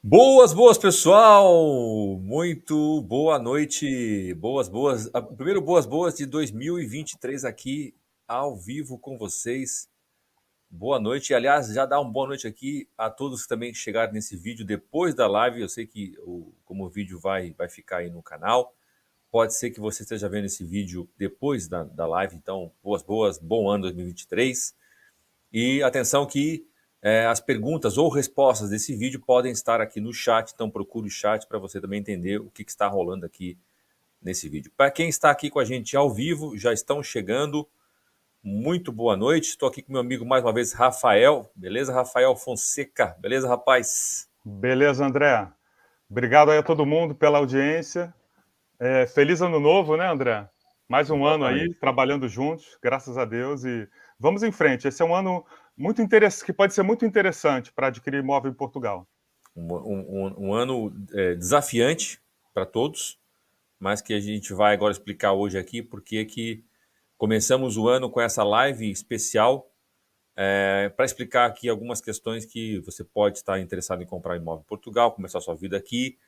Boas, boas, pessoal! Muito boa noite. Boas, boas. Primeiro, boas, boas de 2023 aqui ao vivo com vocês. Boa noite. Aliás, já dá uma boa noite aqui a todos que também chegaram nesse vídeo depois da live. Eu sei que como o vídeo vai ficar aí no canal, pode ser que você esteja vendo esse vídeo depois da live. Então, boas, boas, bom ano 2023. E atenção que as perguntas ou respostas desse vídeo podem estar aqui no chat, então procure o chat para você também entender o que está rolando aqui nesse vídeo. Para quem está aqui com a gente ao vivo, já estão chegando, muito boa noite. Estou aqui com meu amigo mais uma vez, Rafael. Beleza, Rafael Fonseca? Beleza, rapaz? Beleza, André. Obrigado aí a todo mundo pela audiência. Feliz ano novo, né, André? Mais um ano aí, Exatamente. trabalhando juntos, graças a Deus. E vamos em frente. Esse é um ano muito interessante, que pode ser muito interessante para adquirir imóvel em Portugal. Um ano desafiante para todos, mas que a gente vai agora explicar hoje aqui porque que começamos o ano com essa live especial para explicar aqui algumas questões que você pode estar interessado em comprar imóvel em Portugal, começar sua vida aqui,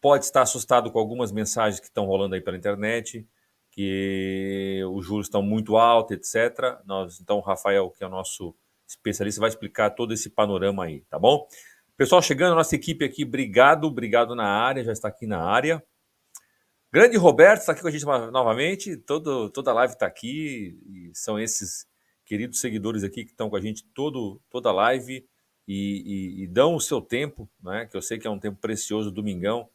pode estar assustado com algumas mensagens que estão rolando aí pela internet, que os juros estão muito altos, etc. Então, o Rafael, que é o nosso especialista, vai explicar todo esse panorama aí, tá bom? Pessoal chegando, nossa equipe aqui, obrigado na área, já está aqui na área. Grande Roberto está aqui com a gente novamente, toda a live está aqui, e são esses queridos seguidores aqui que estão com a gente toda a live e dão o seu tempo, né, que eu sei que é um tempo precioso, domingão,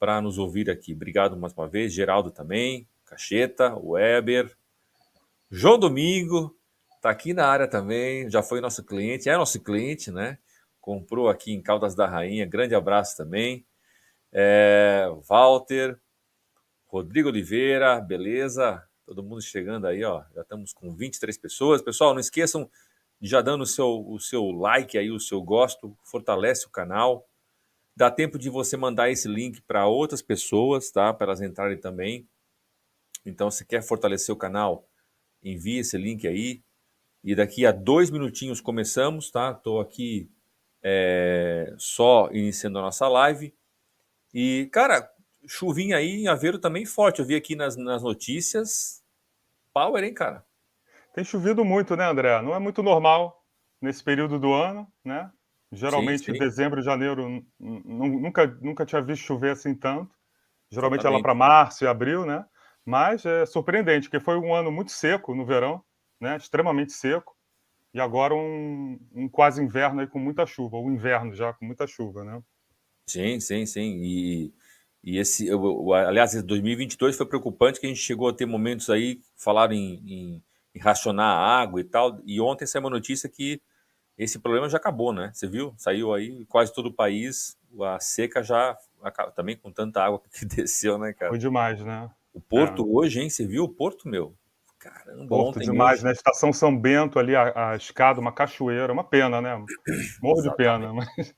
para nos ouvir aqui. Obrigado mais uma vez, Geraldo também, Cacheta, Weber, João Domingo, está aqui na área também, já foi nosso cliente, é nosso cliente, né? Comprou aqui em Caldas da Rainha, grande abraço também. Walter, Rodrigo Oliveira, beleza? Todo mundo chegando aí, ó. Já estamos com 23 pessoas. Pessoal, não esqueçam de já dando o seu like aí, o seu gosto, fortalece o canal. Dá tempo de você mandar esse link para outras pessoas, tá? Para elas entrarem também. Então, se quer fortalecer o canal, envie esse link aí. E daqui a 2 minutinhos começamos, tá? Estou aqui só iniciando a nossa live. E, cara, chuvinha aí em Aveiro também forte. Eu vi aqui nas notícias. Power, hein, cara? Tem chovido muito, né, André? Não é muito normal nesse período do ano, né? Sim, Geralmente, sim, dezembro, janeiro, nunca tinha visto chover assim tanto. Geralmente é lá para exatamente. março e abril, né? Mas é surpreendente, porque foi um ano muito seco no verão, né? Extremamente seco. E agora um quase inverno aí com muita chuva, o inverno já com muita chuva, né? Sim, sim, sim. E aliás, esse 2022 foi preocupante que a gente chegou a ter momentos aí, falaram em racionar a água e tal. E ontem saiu uma notícia que esse problema já acabou, né? Você viu? Saiu aí quase todo o país, a seca já, também com tanta água que desceu, né, cara? Foi demais, né? O É, Porto hoje, hein? Você viu o Porto, meu? Caramba, Porto ontem, demais, hoje. né? Estação São Bento ali, a escada, uma cachoeira, uma pena, né? Morro de pena, Exatamente. mas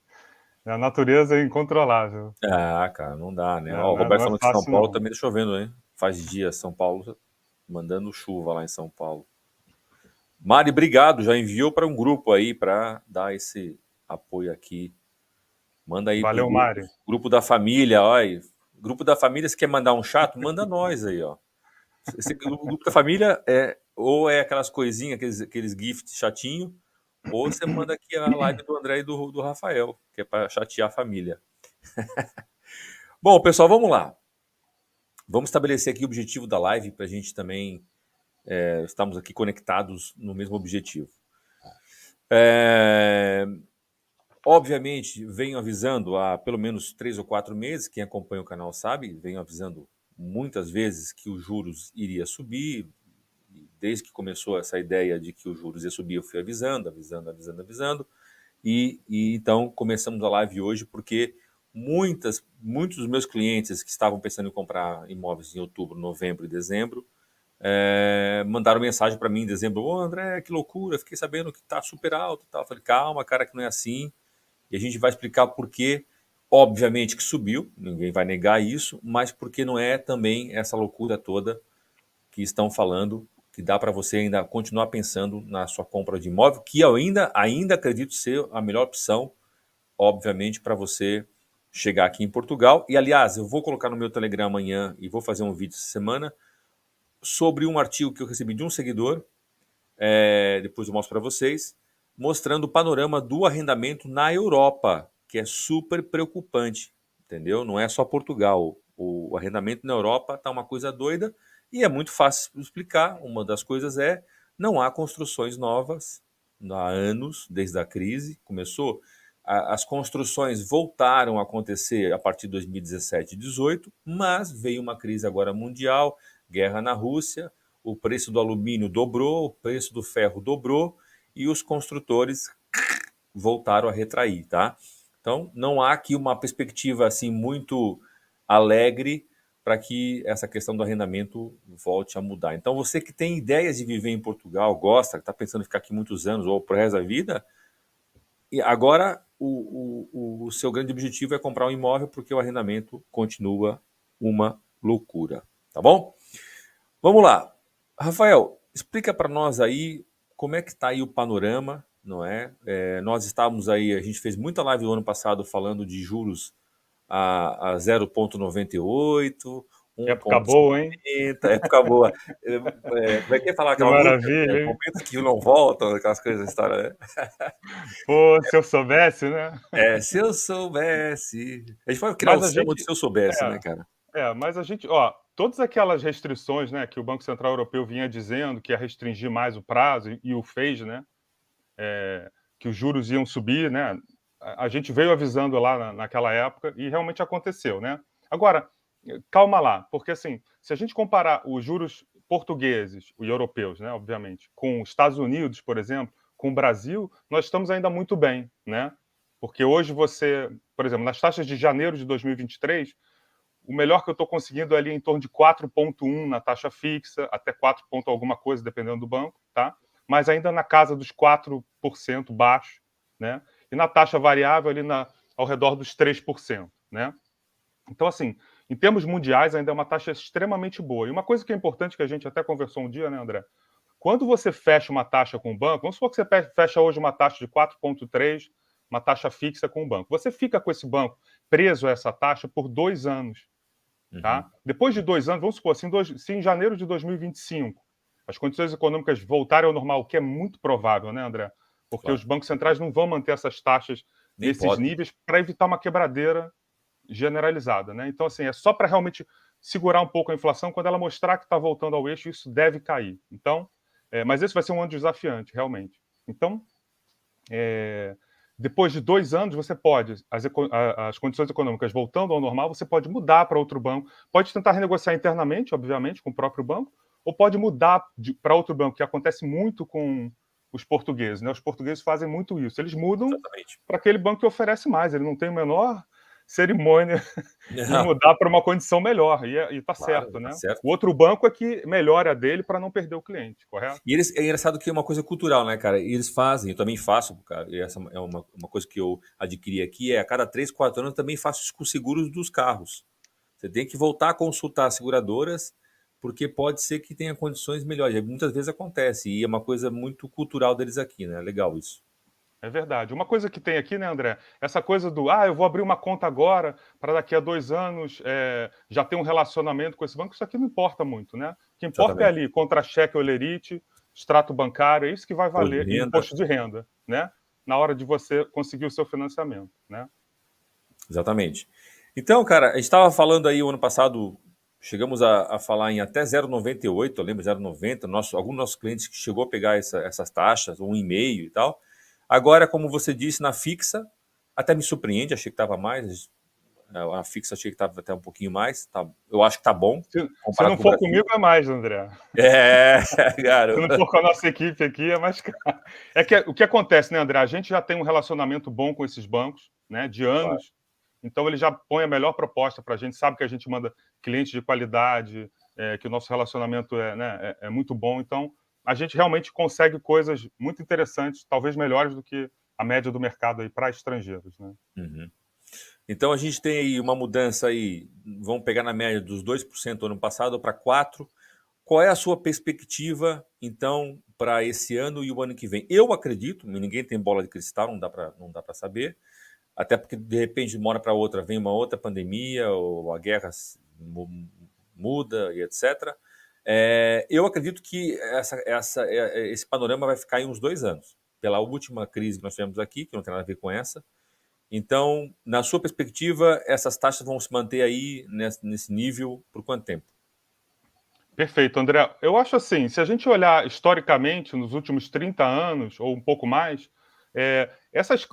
a natureza é incontrolável. Ah, cara, não dá, né? É, Ó, o não, Roberto não é falando que São fácil, Paulo não. também tá chovendo, hein? Faz dias São Paulo mandando chuva lá em São Paulo. Mari, obrigado. Já enviou para um grupo aí para dar esse apoio aqui. Manda aí pro Valeu, grupo, Mari. grupo da família, ó. Aí. Grupo da família, se quer mandar um chato, manda nós aí, ó. O grupo da família ou é aquelas coisinhas, aqueles gifts chatinho, ou você manda aqui a live do André e do Rafael, que é para chatear a família. Bom, pessoal, vamos lá. Vamos estabelecer aqui o objetivo da live para a gente também estarmos aqui conectados no mesmo objetivo. É, Obviamente, venho avisando há pelo menos 3 ou 4 meses, quem acompanha o canal sabe, venho avisando muitas vezes que os juros iria subir. Desde que começou essa ideia de que os juros ia subir, eu fui avisando. E então começamos a live hoje porque muitos dos meus clientes que estavam pensando em comprar imóveis em outubro, novembro e dezembro mandaram mensagem para mim em dezembro: Ô André, que loucura, fiquei sabendo que está super alto e tal. Eu falei: calma, cara, que não é assim. E a gente vai explicar por que, obviamente que subiu, ninguém vai negar isso, mas porque não é também essa loucura toda que estão falando, que dá para você ainda continuar pensando na sua compra de imóvel, que eu ainda acredito ser a melhor opção obviamente, para você chegar aqui em Portugal. E, aliás, eu vou colocar no meu Telegram amanhã e vou fazer um vídeo essa semana sobre um artigo que eu recebi de um seguidor, depois eu mostro para vocês, mostrando o panorama do arrendamento na Europa, que é super preocupante, entendeu? Não é só Portugal. O arrendamento na Europa está uma coisa doida e é muito fácil de explicar. Uma das coisas é não há construções novas há anos, desde a crise. Começou, as construções voltaram a acontecer a partir de 2017 e 2018, mas veio uma crise agora mundial, guerra na Rússia, o preço do alumínio dobrou, o preço do ferro dobrou e os construtores voltaram a retrair, tá? Então, não há aqui uma perspectiva assim muito alegre para que essa questão do arrendamento volte a mudar. Então, você que tem ideias de viver em Portugal, gosta, está pensando em ficar aqui muitos anos ou pro resto da vida, e agora o seu grande objetivo é comprar um imóvel porque o arrendamento continua uma loucura, tá bom? Vamos lá. Rafael, explica para nós aí como é que está aí o panorama, não é? Nós estávamos aí, a gente fez muita live no ano passado falando de juros a 0,98, Época boa, hein? 1,50, época boa. Como é que é falar Que aquela música? maravilha, hein? Momento que não volta, aquelas coisas da história, né? Pô, se eu soubesse, né? Se eu soubesse. A gente pode criar o Mas a samba do gente se eu soubesse, né, é, cara? mas a gente, ó, todas aquelas restrições, né, que o Banco Central Europeu vinha dizendo que ia restringir mais o prazo e o fez, né? Que os juros iam subir, né? A gente veio avisando lá naquela época e realmente aconteceu, né? Agora, calma lá, porque assim, se a gente comparar os juros portugueses e europeus, né, obviamente, com os Estados Unidos, por exemplo, com o Brasil, nós estamos ainda muito bem, né? Porque hoje você, por exemplo, nas taxas de janeiro de 2023, o melhor que eu estou conseguindo é ali em torno de 4,1 na taxa fixa, até 4 ponto alguma coisa, dependendo do banco, tá? Mas ainda na casa dos 4% baixo, né? E na taxa variável ali ao redor dos 3%, né? Então, assim, em termos mundiais, ainda é uma taxa extremamente boa. E uma coisa que é importante, que a gente até conversou um dia, né, André? Quando você fecha uma taxa com o banco, vamos supor que você fecha hoje uma taxa de 4,3, uma taxa fixa com o banco. Você fica com esse banco preso a essa taxa por 2 anos. Uhum. Tá? Depois de 2 anos, vamos supor, se em janeiro de 2025 as condições econômicas voltarem ao normal, o que é muito provável, né, André? Porque Claro. os bancos centrais não vão manter essas taxas Nem nesses podem. níveis para evitar uma quebradeira generalizada, né? Então, assim, é só para realmente segurar um pouco a inflação. Quando ela mostrar que está voltando ao eixo, isso deve cair. Então, mas esse vai ser um ano desafiante, realmente. Então, depois de 2 anos, você pode, as condições econômicas voltando ao normal, você pode mudar para outro banco, pode tentar renegociar internamente, obviamente, com o próprio banco, ou pode mudar para outro banco, que acontece muito com os portugueses, né? Os portugueses fazem muito isso. Eles mudam Exatamente. para aquele banco que oferece mais, ele não tem a menor cerimônia em Não, mudar para uma condição melhor, e tá claro, certo, tá né? certo. O outro banco é que melhora a dele para não perder o cliente, correto? E eles, é engraçado que é uma coisa cultural, né, cara? E eles fazem, eu também faço, cara. E essa é uma coisa que eu adquiri aqui, a cada 3, 4 anos eu também faço isso com os seguros dos carros. Você tem que voltar a consultar as seguradoras, porque pode ser que tenha condições melhores. E muitas vezes acontece, e é uma coisa muito cultural deles aqui, né? Legal isso. É verdade. Uma coisa que tem aqui, né, André? Essa coisa do, eu vou abrir uma conta agora para daqui a 2 anos já ter um relacionamento com esse banco, isso aqui não importa muito, né? O que importa é Exatamente. ali, contra-cheque ou lerite, extrato bancário, é isso que vai Imposto de valer, e renda, imposto de renda, né? Na hora de você conseguir o seu financiamento, né? exatamente. Então, cara, a gente estava falando aí o ano passado, chegamos a falar em até 0,98, eu lembro, 0,90, alguns nossos clientes que chegou a pegar essas taxas, 1,5 e tal. Agora, como você disse, na fixa, até me surpreende, achei que estava mais, a fixa achei que estava até um pouquinho mais, tá, eu acho que tá bom, Se comparado não com o for Brasil. comigo, é mais, André. É, Se não garoto. for com a nossa equipe aqui, é mais caro. É que o que acontece, né, André? A gente já tem um relacionamento bom com esses bancos, né, de Claro. anos. Então, ele já põe a melhor proposta para a gente, sabe que a gente manda clientes de qualidade, que o nosso relacionamento é muito bom. Então, a gente realmente consegue coisas muito interessantes, talvez melhores do que a média do mercado aí para estrangeiros, né? Uhum. Então a gente tem aí uma mudança aí, vamos pegar na média dos 2% ano passado para 4%. Qual é a sua perspectiva, então, para esse ano e o ano que vem? Eu acredito, ninguém tem bola de cristal, não dá para saber, até porque de repente de uma hora para outra vem uma outra pandemia ou a guerra muda e etc. Eu acredito que esse panorama vai ficar em uns 2 anos, pela última crise que nós tivemos aqui, que não tem nada a ver com essa. Então, na sua perspectiva, essas taxas vão se manter aí nesse nível por quanto tempo? Perfeito, André. Eu acho assim, se a gente olhar historicamente nos últimos 30 anos, ou um pouco mais,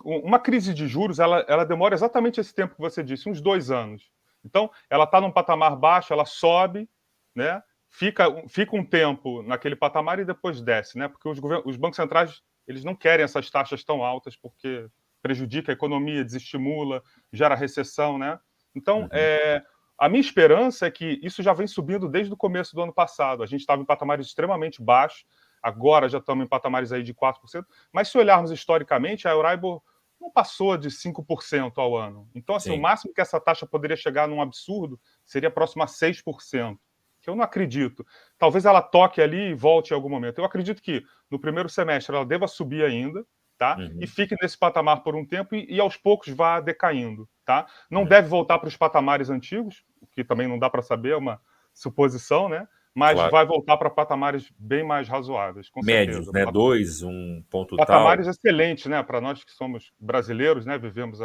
uma crise de juros, ela demora exatamente esse tempo que você disse, uns 2 anos. Então, ela está num patamar baixo, ela sobe, né? Fica um tempo naquele patamar e depois desce, né? Porque os bancos centrais, eles não querem essas taxas tão altas porque prejudica a economia, desestimula, gera recessão, né? Então, Uhum. a minha esperança é que isso já vem subindo desde o começo do ano passado. A gente estava em patamares extremamente baixos, agora já estamos em patamares aí de 4%, mas se olharmos historicamente, a Euribor não passou de 5% ao ano. Então, assim, o Sim. máximo que essa taxa poderia chegar num absurdo seria próximo a 6%, que eu não acredito. Talvez ela toque ali e volte em algum momento. Eu acredito que no primeiro semestre ela deva subir ainda, tá? E Uhum. fique nesse patamar por um tempo e aos poucos vá decaindo, tá? Não Uhum. deve voltar para os patamares antigos, o que também não dá para saber, é uma suposição, né? Mas Claro. vai voltar para patamares bem mais razoáveis, com Médios, certeza. né? 2, um ponto tal. Patamares excelentes, né? Para nós que somos brasileiros, né? Vivemos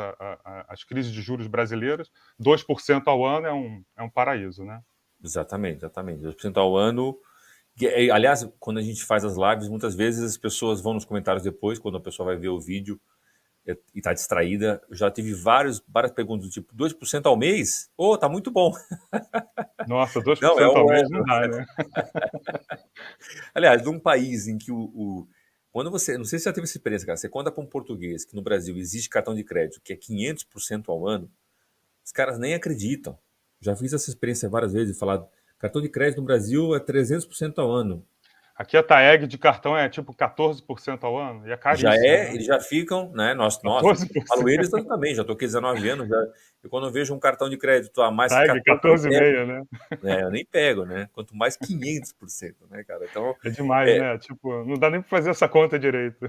as crises de juros brasileiras, 2% ao ano é um paraíso, né? Exatamente, exatamente. 2% ao ano. Aliás, quando a gente faz as lives, muitas vezes as pessoas vão nos comentários depois, quando a pessoa vai ver o vídeo e está distraída. Eu já tive várias perguntas do tipo, 2% ao mês? Ô, tá muito bom. Nossa, dois por Não, é cento ao o. mês não dá, né? Aliás, num país em que quando você. Não sei se você já teve essa experiência, cara. Você conta para um português que no Brasil existe cartão de crédito que é 500% ao ano, os caras nem acreditam. Já fiz essa experiência várias vezes, falar cartão de crédito no Brasil é 300% ao ano. Aqui a TAEG de cartão é tipo 14% ao ano, e é Já caríssimo, né? eles já ficam, né? Eu falo 14%. eles também, já estou aqui 19 anos, já, e quando eu vejo um cartão de crédito a mais que TAEG 14, eu nem pego, 14,5, né? né? Eu nem pego, né? Quanto mais 500%, né, cara? Então, É demais, é, né? Tipo, não dá nem para fazer essa conta direito.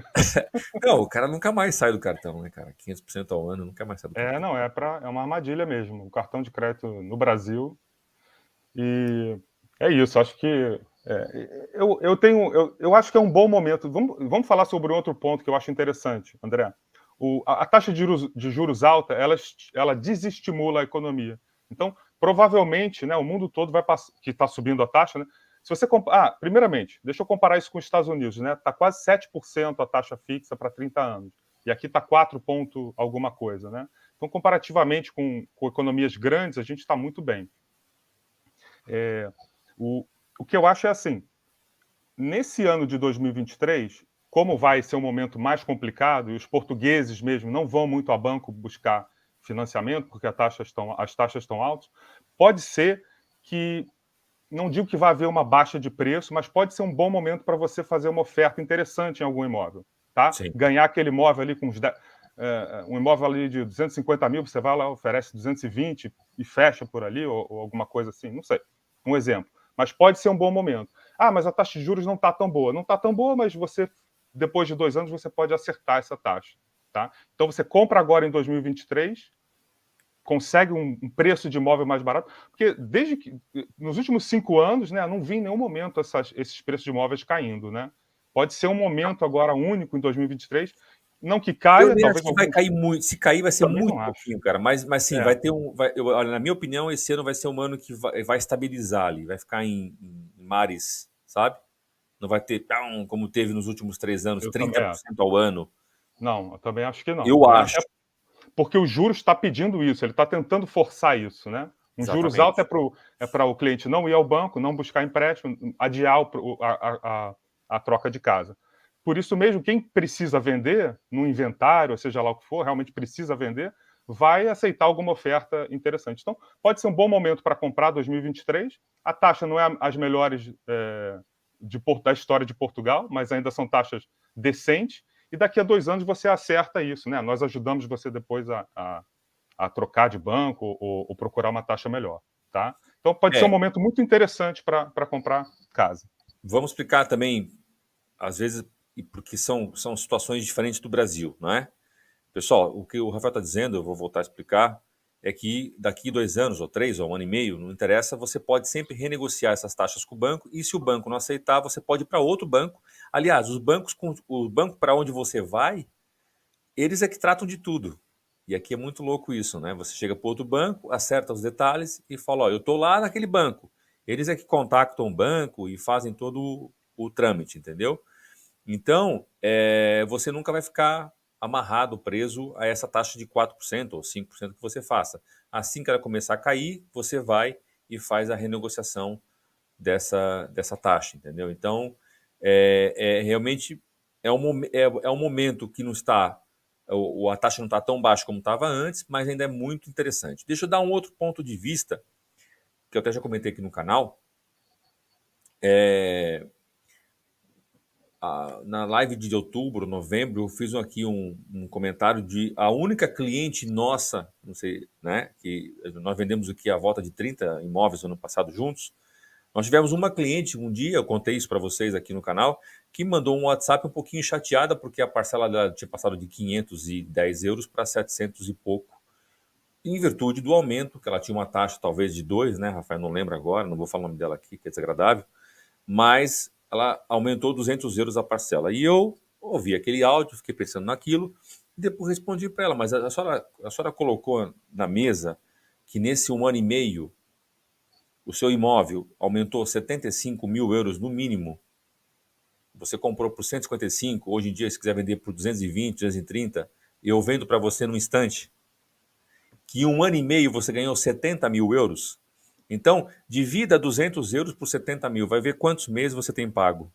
não, o cara nunca mais sai do cartão, né, cara? 500% ao ano, nunca mais sai do cartão. Não, é uma armadilha mesmo. O cartão de crédito no Brasil. E é isso, acho que. Eu acho que é um bom momento. Vamos falar sobre outro ponto que eu acho interessante, André. A taxa de juros alta, ela desestimula a economia. Então, provavelmente, né, o mundo todo vai passar, que está subindo a taxa, né? Se você primeiramente, deixa eu comparar isso com os Estados Unidos, né? Está quase 7% a taxa fixa para 30 anos. E aqui está 4 ponto alguma coisa, né? Então, comparativamente com economias grandes, a gente está muito bem. O que eu acho é assim, nesse ano de 2023, como vai ser um momento mais complicado e os portugueses mesmo não vão muito a banco buscar financiamento porque as taxas estão altas, pode ser que, não digo que vai haver uma baixa de preço, mas pode ser um bom momento para você fazer uma oferta interessante em algum imóvel, tá? Sim. Ganhar aquele imóvel ali com um imóvel ali de 250 mil, você vai lá, oferece 220 e fecha por ali, ou alguma coisa assim, não sei. Um exemplo. Mas pode ser um bom momento. Mas a taxa de juros não está tão boa. Não está tão boa, mas você, depois de 2 anos, você pode acertar essa taxa. Tá? Então você compra agora em 2023, consegue um preço de imóvel mais barato, porque desde que nos últimos 5 anos, né, não vi em nenhum momento esses preços de imóveis caindo, né? Pode ser um momento agora único em 2023, não que Eu caia, nem acho talvez que vai alguns. cair muito. Se cair, vai ser Também muito não acho. pouquinho, cara. Mas sim, É, vai ter olha, na minha opinião, esse ano vai ser um ano que vai estabilizar ali, vai ficar em mares, sabe? Não vai ter tão como teve nos últimos 3 anos, eu trinta também. por cento ao ano. Não, eu também acho que não, Eu né? acho. Porque o juros está pedindo isso, ele está tentando forçar isso, né? Um juros alto Exatamente. é para o cliente não ir ao banco, não buscar empréstimo, adiar a troca de casa. Por isso mesmo, quem precisa vender no inventário, ou seja lá o que for, realmente precisa vender, vai aceitar alguma oferta interessante. Então, pode ser um bom momento para comprar 2023. A taxa não é as melhores da história de Portugal, mas ainda são taxas decentes. E daqui a 2 anos você acerta isso, né? Nós ajudamos você depois a trocar de banco ou procurar uma taxa melhor, tá? Então pode ser um É, momento muito interessante para comprar casa. vamos explicar também, às vezes, porque são situações diferentes do Brasil, não é? Pessoal, o que o Rafael está dizendo, eu vou voltar a explicar, é que daqui 2 anos, ou 3, ou 1 ano e meio, não interessa, você pode sempre renegociar essas taxas com o banco, e se o banco não aceitar, você pode ir para outro banco. Aliás, o banco para onde você vai, eles é que tratam de tudo. E aqui é muito louco isso, né? Você chega para outro banco, acerta os detalhes e fala, ó, eu estou lá naquele banco. Eles é que contactam o banco e fazem todo o trâmite, entendeu? Então, você nunca vai ficar amarrado, preso a essa taxa de 4% ou 5% que você faça. Assim que ela começar a cair, você vai e faz a renegociação dessa taxa, entendeu? Então, realmente é um momento que não está, a taxa não está tão baixa como estava antes, mas ainda é muito interessante. Deixa eu dar um outro ponto de vista, que eu até já comentei aqui no canal. Na live de outubro, novembro, eu fiz aqui um comentário de a única cliente nossa, não sei, né, que nós vendemos aqui a volta de 30 imóveis no ano passado juntos. Nós tivemos uma cliente um dia, eu contei isso para vocês aqui no canal, que mandou um WhatsApp um pouquinho chateada porque a parcela dela tinha passado de 510 euros para 700 e pouco, em virtude do aumento, que ela tinha uma taxa talvez de 2, né, Rafael, não lembro agora, não vou falar o nome dela aqui, que é desagradável, mas ela aumentou 200 euros a parcela. E eu ouvi aquele áudio, fiquei pensando naquilo, e depois respondi para ela, mas a senhora colocou na mesa que nesse 1 ano e meio o seu imóvel aumentou 75 mil euros no mínimo. Você comprou por 155, hoje em dia, se quiser vender por 220, 230, eu vendo para você num instante, que em 1 ano e meio você ganhou 70 mil euros. Então, divida 200 euros por 70 mil, vai ver quantos meses você tem pago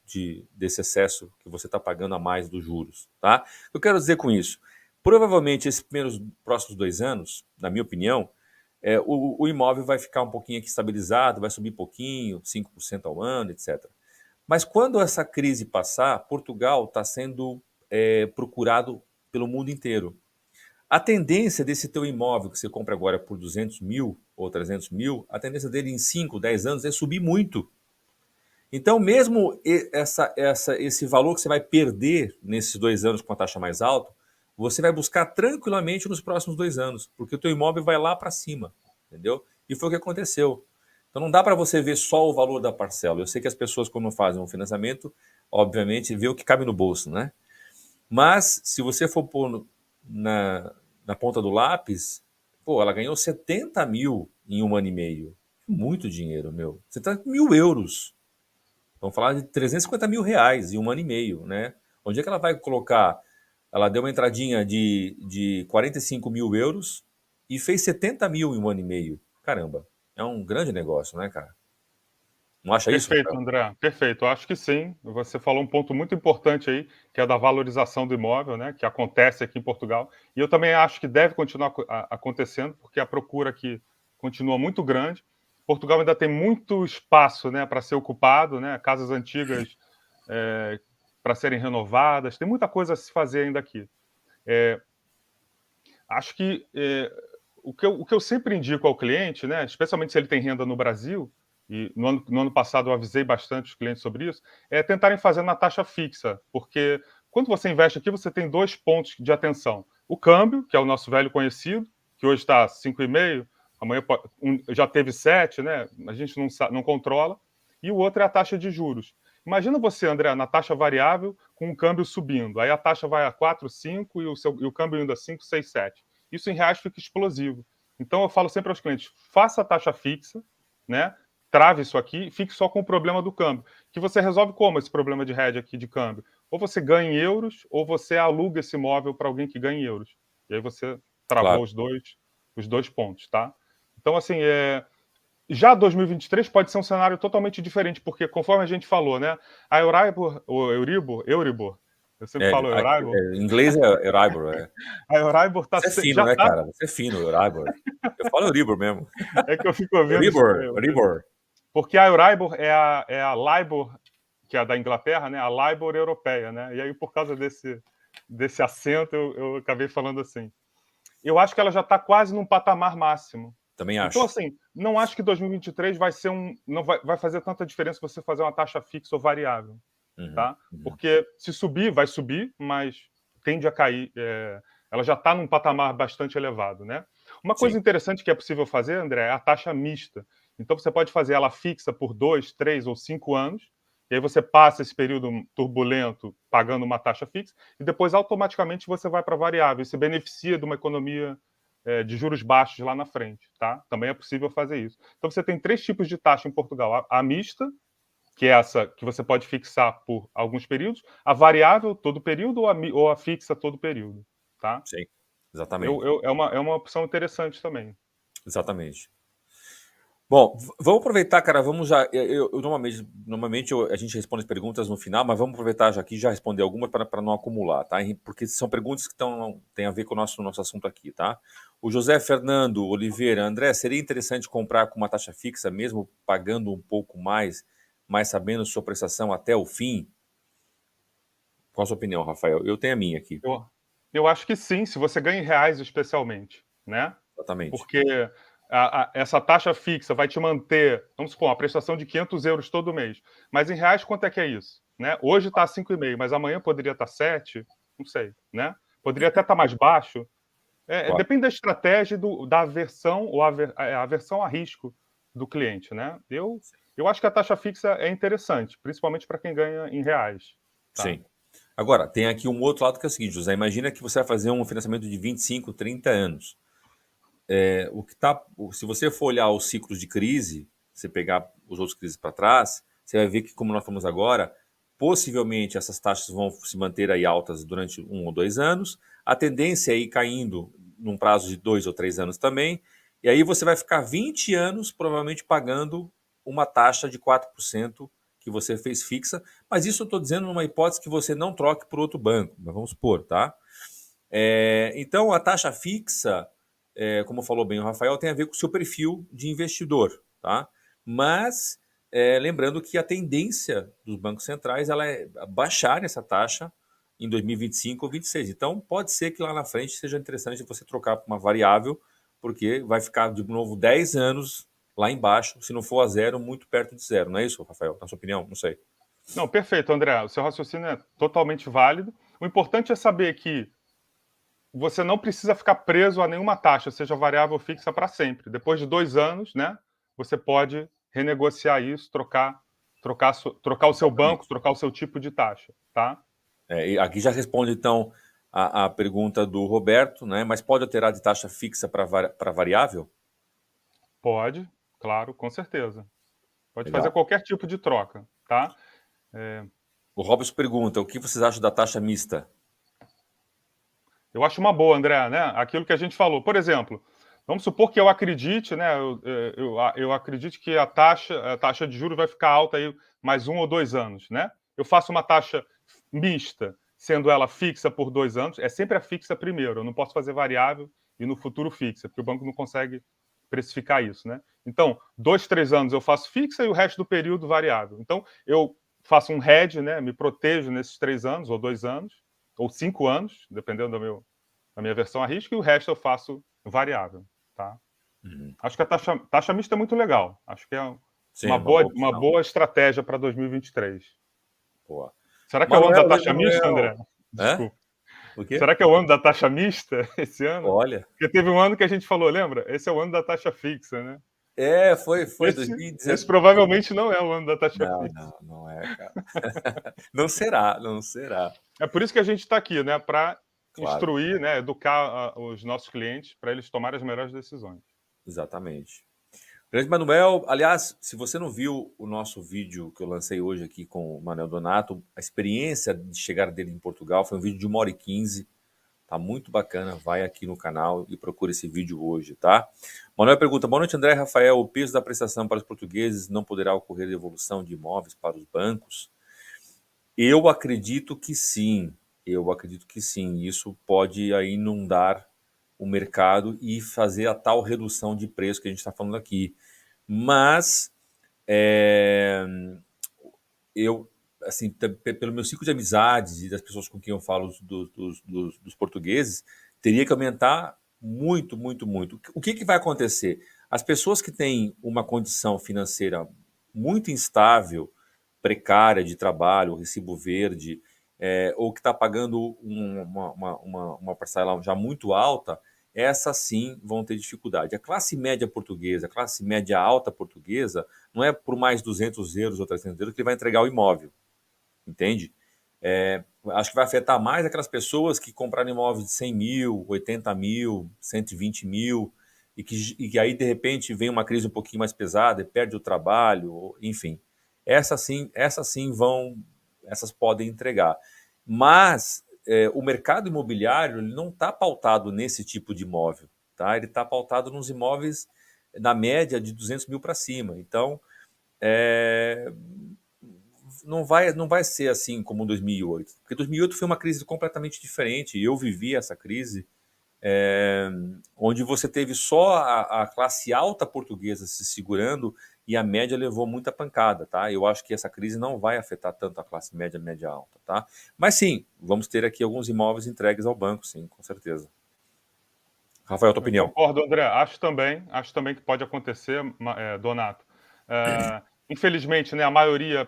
desse excesso que você está pagando a mais dos juros. Tá? Eu quero dizer com isso, provavelmente esses primeiros próximos 2 anos, na minha opinião, o imóvel vai ficar um pouquinho aqui estabilizado, vai subir pouquinho, 5% ao ano, etc. Mas quando essa crise passar, Portugal está sendo procurado pelo mundo inteiro. A tendência desse teu imóvel que você compra agora por 200 mil ou 300 mil, a tendência dele em 5, 10 anos é subir muito. Então, mesmo esse valor que você vai perder nesses 2 anos com a taxa mais alta, você vai buscar tranquilamente nos próximos 2 anos, porque o teu imóvel vai lá para cima, entendeu? E foi o que aconteceu. Então, não dá para você ver só o valor da parcela. Eu sei que as pessoas, quando fazem um financiamento, obviamente, vê o que cabe no bolso, né? Mas, se você for pôr na ponta do lápis, pô, ela ganhou 70 mil em 1 ano e meio. Muito dinheiro, meu. Você tá com 1.000 euros. Vamos falar de 350 mil reais em 1 ano e meio, né? Onde é que ela vai colocar? Ela deu uma entradinha de 45 mil euros e fez 70 mil em 1 ano e meio. Caramba, é um grande negócio, né, cara? Não acha isso, Perfeito, Rafael? André. Perfeito. Eu acho que sim. Você falou um ponto muito importante aí, que é da valorização do imóvel, né? Que acontece aqui em Portugal. E eu também acho que deve continuar acontecendo, porque a procura aqui continua muito grande. Portugal ainda tem muito espaço, né, para ser ocupado, né? Casas antigas para serem renovadas. Tem muita coisa a se fazer ainda aqui. Acho que o que eu sempre indico ao cliente, né, especialmente se ele tem renda no Brasil, e no ano passado eu avisei bastante os clientes sobre isso, é tentarem fazer na taxa fixa, porque quando você investe aqui, você tem 2 pontos de atenção. O câmbio, que é o nosso velho conhecido, que hoje está 5,5, amanhã já teve 7, né? A gente não controla. E o outro é a taxa de juros. Imagina você, André, na taxa variável, com o câmbio subindo. Aí a taxa vai a 4, 5 e o câmbio indo a 5, 6, 7. Isso em reais fica explosivo. Então eu falo sempre aos clientes, faça a taxa fixa, né? Trave isso aqui, fique só com o problema do câmbio. Que você resolve como esse problema de hedge aqui de câmbio? Ou você ganha em euros, ou você aluga esse imóvel para alguém que ganha em euros. E aí você travou Claro. os dois pontos, tá? Então, assim, já 2023 pode ser um cenário totalmente diferente, porque conforme a gente falou, né? A Euribor, o Euribor, eu sempre falo Euribor, Em inglês é Euribor. a Euribor Você é fino, já né, está. cara? Você é fino, Euribor. Eu falo Euribor mesmo. É que eu fico ouvindo Euribor, sobre. Euribor. Porque a Euribor é a LIBOR, que é da Inglaterra, né? A LIBOR europeia, né? E aí, por causa desse acento, eu acabei falando assim. Eu acho que ela já está quase num patamar máximo. Também Então, acho. assim, não acho que 2023 vai ser não vai fazer tanta diferença você fazer uma taxa fixa ou variável, Uhum, tá? uhum. Porque se subir, vai subir, mas tende a cair. ela já está num patamar bastante elevado, né? Uma coisa Sim, interessante que é possível fazer, André, é a taxa mista. Então você pode fazer ela fixa por 2, 3 ou 5 anos, e aí você passa esse período turbulento pagando uma taxa fixa, e depois automaticamente você vai para variável, e se beneficia de uma economia de juros baixos lá na frente, tá? Também é possível fazer isso. Então você tem 3 tipos de taxa em Portugal: a mista, que é essa que você pode fixar por alguns períodos, a variável todo período ou a fixa todo período, tá? sim, exatamente. É uma opção interessante também. Exatamente. Bom, vamos aproveitar, cara. Vamos já. A gente responde as perguntas no final, mas vamos aproveitar já aqui e já responder algumas para não acumular, tá? Porque são perguntas que têm a ver com o nosso assunto aqui, tá? O José Fernando Oliveira, André, seria interessante comprar com uma taxa fixa, mesmo pagando um pouco mais, mas sabendo sua prestação até o fim? Qual a sua opinião, Rafael? Eu tenho a minha aqui. Eu, eu acho que sim, se você ganha em reais especialmente, né? Exatamente. Porque essa taxa fixa vai te manter, vamos supor, uma prestação de 500 euros todo mês. Mas em reais, quanto é que é isso? Né? Hoje está 5,5, mas amanhã poderia estar 7, não sei, né? Poderia até estar mais baixo. Claro. Depende da estratégia da aversão ou aversão a risco do cliente, né? Eu acho que a taxa fixa é interessante, principalmente para quem ganha em reais, tá? Sim. Agora, tem aqui um outro lado que é o seguinte, José. Imagina que você vai fazer um financiamento de 25, 30 anos. Se você for olhar os ciclos de crise, você pegar os outros crises para trás, você vai ver que, como nós estamos agora, possivelmente essas taxas vão se manter aí altas durante 1 ou 2 anos. A tendência é ir caindo num prazo de 2 ou 3 anos também. E aí você vai ficar 20 anos provavelmente pagando uma taxa de 4% que você fez fixa. Mas isso eu estou dizendo numa hipótese que você não troque por outro banco. Mas vamos supor, tá? Então, a taxa fixa, como falou bem o Rafael, tem a ver com o seu perfil de investidor, tá? Mas, lembrando que a tendência dos bancos centrais ela é baixar essa taxa em 2025 ou 2026. Então, pode ser que lá na frente seja interessante você trocar para uma variável, porque vai ficar de novo 10 anos lá embaixo, se não for a zero, muito perto de zero. Não é isso, Rafael? Na sua opinião? Não sei. Não, perfeito, André. O seu raciocínio é totalmente válido. O importante é saber que você não precisa ficar preso a nenhuma taxa, seja variável ou fixa, para sempre. Depois de 2 anos, né, você pode renegociar isso, trocar o seu banco, Exatamente. trocar o seu tipo de taxa, tá? E aqui já responde, então, a pergunta do Roberto, né? Mas pode alterar de taxa fixa para variável? Pode, claro, com certeza. Pode fazer Legal. qualquer tipo de troca, tá? O Robson pergunta: o que vocês acham da taxa mista? Eu acho uma boa, André, né? Aquilo que a gente falou. Por exemplo, vamos supor que eu acredite, né? Eu acredito que a taxa de juros vai ficar alta aí mais 1 ou 2 anos, né? Eu faço uma taxa mista, sendo ela fixa por 2 anos. É sempre a fixa primeiro. Eu não posso fazer variável e no futuro fixa, porque o banco não consegue precificar isso, né? Então, 2, 3 anos eu faço fixa e o resto do período variável. Então, eu faço um hedge, né? Me protejo nesses 3 anos ou 2 anos ou 5 anos, dependendo da minha versão a risco, e o resto eu faço variável, tá? Uhum. Acho que a taxa mista é muito legal. Acho que é Sim, é uma boa uma opção. boa estratégia para 2023. Boa. Será que é o ano da Manuel, taxa mista, Emanuel. André? Hã? Desculpa. O quê? Será que é o ano da taxa mista esse ano? Olha. Porque teve um ano que a gente falou, lembra? Esse é o ano da taxa fixa, né? Foi Esse 2019. provavelmente não é o ano da taxa Não, fixa. não, não é, cara. Não será, não será. É por isso que a gente está aqui, né? Para Claro, instruir, né? Educar os nossos clientes para eles tomarem as melhores decisões. exatamente. Grande Manuel, aliás, se você não viu o nosso vídeo que eu lancei hoje aqui com o Manuel Donato, a experiência de chegar dele em Portugal foi um vídeo de 1 hora e 15. Tá muito bacana. Vai aqui no canal e procura esse vídeo hoje, tá? Manuel pergunta: boa noite, André e Rafael. O peso da prestação para os portugueses não poderá ocorrer devolução de imóveis para os bancos? Eu acredito que sim. Eu acredito que sim. Isso pode aí inundar o mercado e fazer a tal redução de preço que a gente está falando aqui. Mas é, eu, assim, pelo meu ciclo de amizades e das pessoas com quem eu falo dos portugueses, teria que aumentar muito, muito, muito. O que vai acontecer? As pessoas que têm uma condição financeira muito instável, precária de trabalho, recibo verde, ou que está pagando uma parcela já muito alta, essas sim vão ter dificuldade. A classe média portuguesa, a classe média alta portuguesa, não é por mais 200 euros ou 300 euros que ele vai entregar o imóvel, entende? Acho que vai afetar mais aquelas pessoas que compraram imóveis de 100 mil, 80 mil, 120 mil, e que aí, de repente, vem uma crise um pouquinho mais pesada e perde o trabalho, enfim. Essas podem entregar. Mas o mercado imobiliário ele não está pautado nesse tipo de imóvel. Tá? Ele está pautado nos imóveis na média de 200 mil para cima. Então, não vai ser assim como 2008. Porque 2008 foi uma crise completamente diferente. Eu vivi essa crise onde você teve só a classe alta portuguesa se segurando e a média levou muita pancada, tá? Eu acho que essa crise não vai afetar tanto a classe média, média alta, tá? Mas sim, vamos ter aqui alguns imóveis entregues ao banco, sim, com certeza. Rafael, tua Eu opinião? concordo, André. Acho também que pode acontecer, Donato. Infelizmente, né, a maioria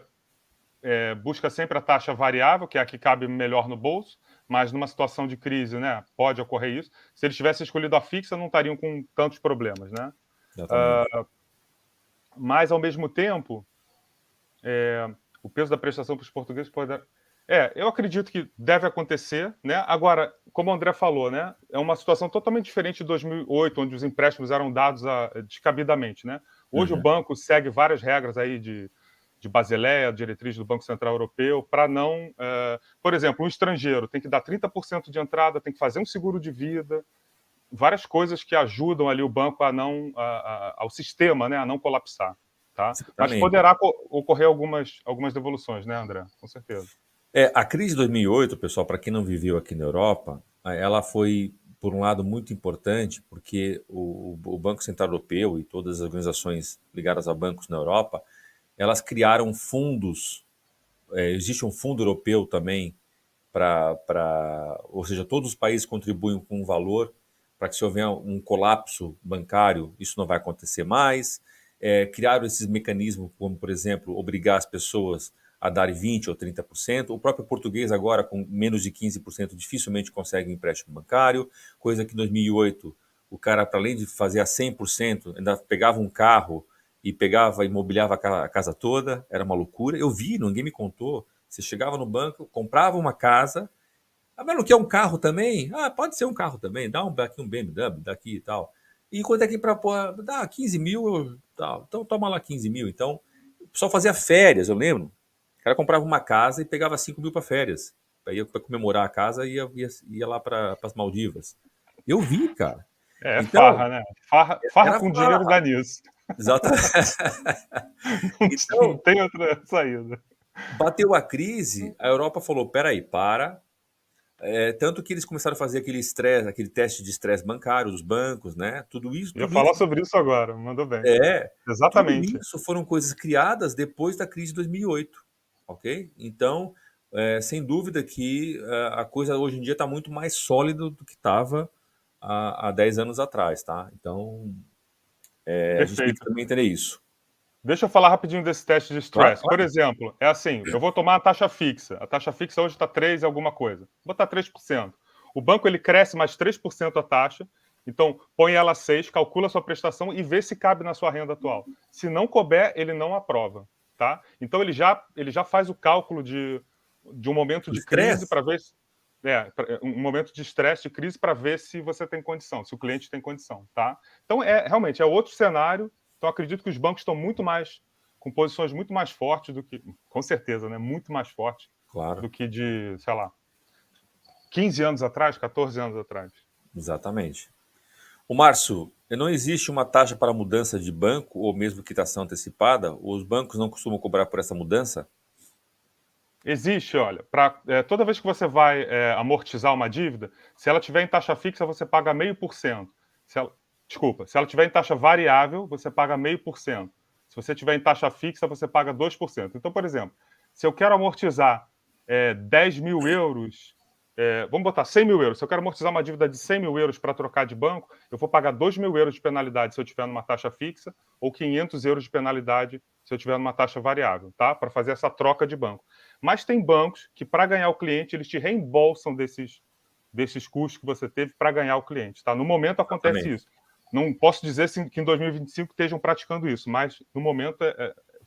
busca sempre a taxa variável, que é a que cabe melhor no bolso, mas numa situação de crise, né, pode ocorrer isso. Se eles tivessem escolhido a fixa, não estariam com tantos problemas, né? Exatamente. Mas, ao mesmo tempo, o peso da prestação para os portugueses pode... eu acredito que deve acontecer, né? Agora, como o André falou, né, é uma situação totalmente diferente de 2008, onde os empréstimos eram dados descabidamente, né? Hoje o banco segue várias regras aí de Basileia, diretriz do Banco Central Europeu, para não... por exemplo, um estrangeiro tem que dar 30% de entrada, tem que fazer um seguro de vida, várias coisas que ajudam ali o banco a não... ao sistema, né, a não colapsar. Tá? Mas Exatamente. poderá ocorrer algumas devoluções, né, André? Com certeza. A crise de 2008, pessoal, para quem não viveu aqui na Europa, ela foi, por um lado, muito importante, porque o Banco Central Europeu e todas as organizações ligadas a bancos na Europa, elas criaram fundos. Existe um fundo europeu também ou seja, todos os países contribuem com um valor para que se houver um colapso bancário, isso não vai acontecer mais. Criaram esses mecanismos, como, por exemplo, obrigar as pessoas a dar 20% ou 30%. O próprio português agora, com menos de 15%, dificilmente consegue um empréstimo bancário, coisa que em 2008 o cara, para além de fazer a 100%, ainda pegava um carro e pegava e mobiliava a casa toda, era uma loucura. Eu vi, ninguém me contou. Você chegava no banco, comprava uma casa, mas não quer um carro também? Ah, pode ser um carro também, dá aqui um BMW, daqui e tal. E quanto é que para pôr? Dá 15 mil, tal. Então toma lá 15 mil. Então, o pessoal fazia férias, eu lembro. O cara comprava uma casa e pegava 5 mil para férias. Ia para comemorar a casa e ia lá para as Maldivas. Eu vi, cara. Então, Farra, né? Farra era com dinheiro dá nisso. exatamente. Não Então, tem outra saída. bateu a crise, a Europa falou: peraí, para. Tanto que eles começaram a fazer aquele estresse, aquele teste de estresse bancário dos bancos, né? Tudo isso, Eu ia tudo isso, falar sobre isso agora, mandou bem. é, tudo Exatamente. isso foram coisas criadas depois da crise de 2008, ok? Então, sem dúvida que a coisa hoje em dia está muito mais sólida do que estava há 10 anos atrás, tá? Então, a gente tem que Perfeito. também entender isso. Deixa eu falar rapidinho desse teste de Claro, stress. Por claro. exemplo, é assim, eu vou tomar a taxa fixa. A taxa fixa hoje está 3 e alguma coisa. Vou botar 3%. O banco ele cresce mais 3% a taxa, então põe ela a 6, calcula a sua prestação e vê se cabe na sua renda atual. Se não couber, ele não aprova. Tá? Então ele já faz o cálculo de um momento O de crise estresse, para ver se, um momento de estresse, de crise, para ver se você tem condição, se o cliente tem condição. Tá? Então, realmente, é outro cenário. Então, acredito que os bancos estão com posições muito mais fortes do que, com certeza, né? Muito mais fortes claro, do que de, sei lá, 15 anos atrás, 14 anos atrás. exatamente. O Márcio, não existe uma taxa para mudança de banco ou mesmo quitação antecipada? Os bancos não costumam cobrar por essa mudança? Existe, olha, toda vez que você vai amortizar uma dívida, se ela tiver em taxa fixa, você paga 0,5%. Desculpa, se ela tiver em taxa variável, você paga 0,5%. Se você tiver em taxa fixa, você paga 2%. Então, por exemplo, se eu quero amortizar 10 mil euros, vamos botar 100 mil euros. Se eu quero amortizar uma dívida de 100 mil euros para trocar de banco, eu vou pagar 2 mil euros de penalidade se eu tiver numa taxa fixa ou 500 euros de penalidade se eu tiver numa taxa variável, tá? Para fazer essa troca de banco. Mas tem bancos que, para ganhar o cliente, eles te reembolsam desses custos que você teve para ganhar o cliente. Tá? No momento acontece Exatamente. isso. Não posso dizer que em 2025 estejam praticando isso, mas no momento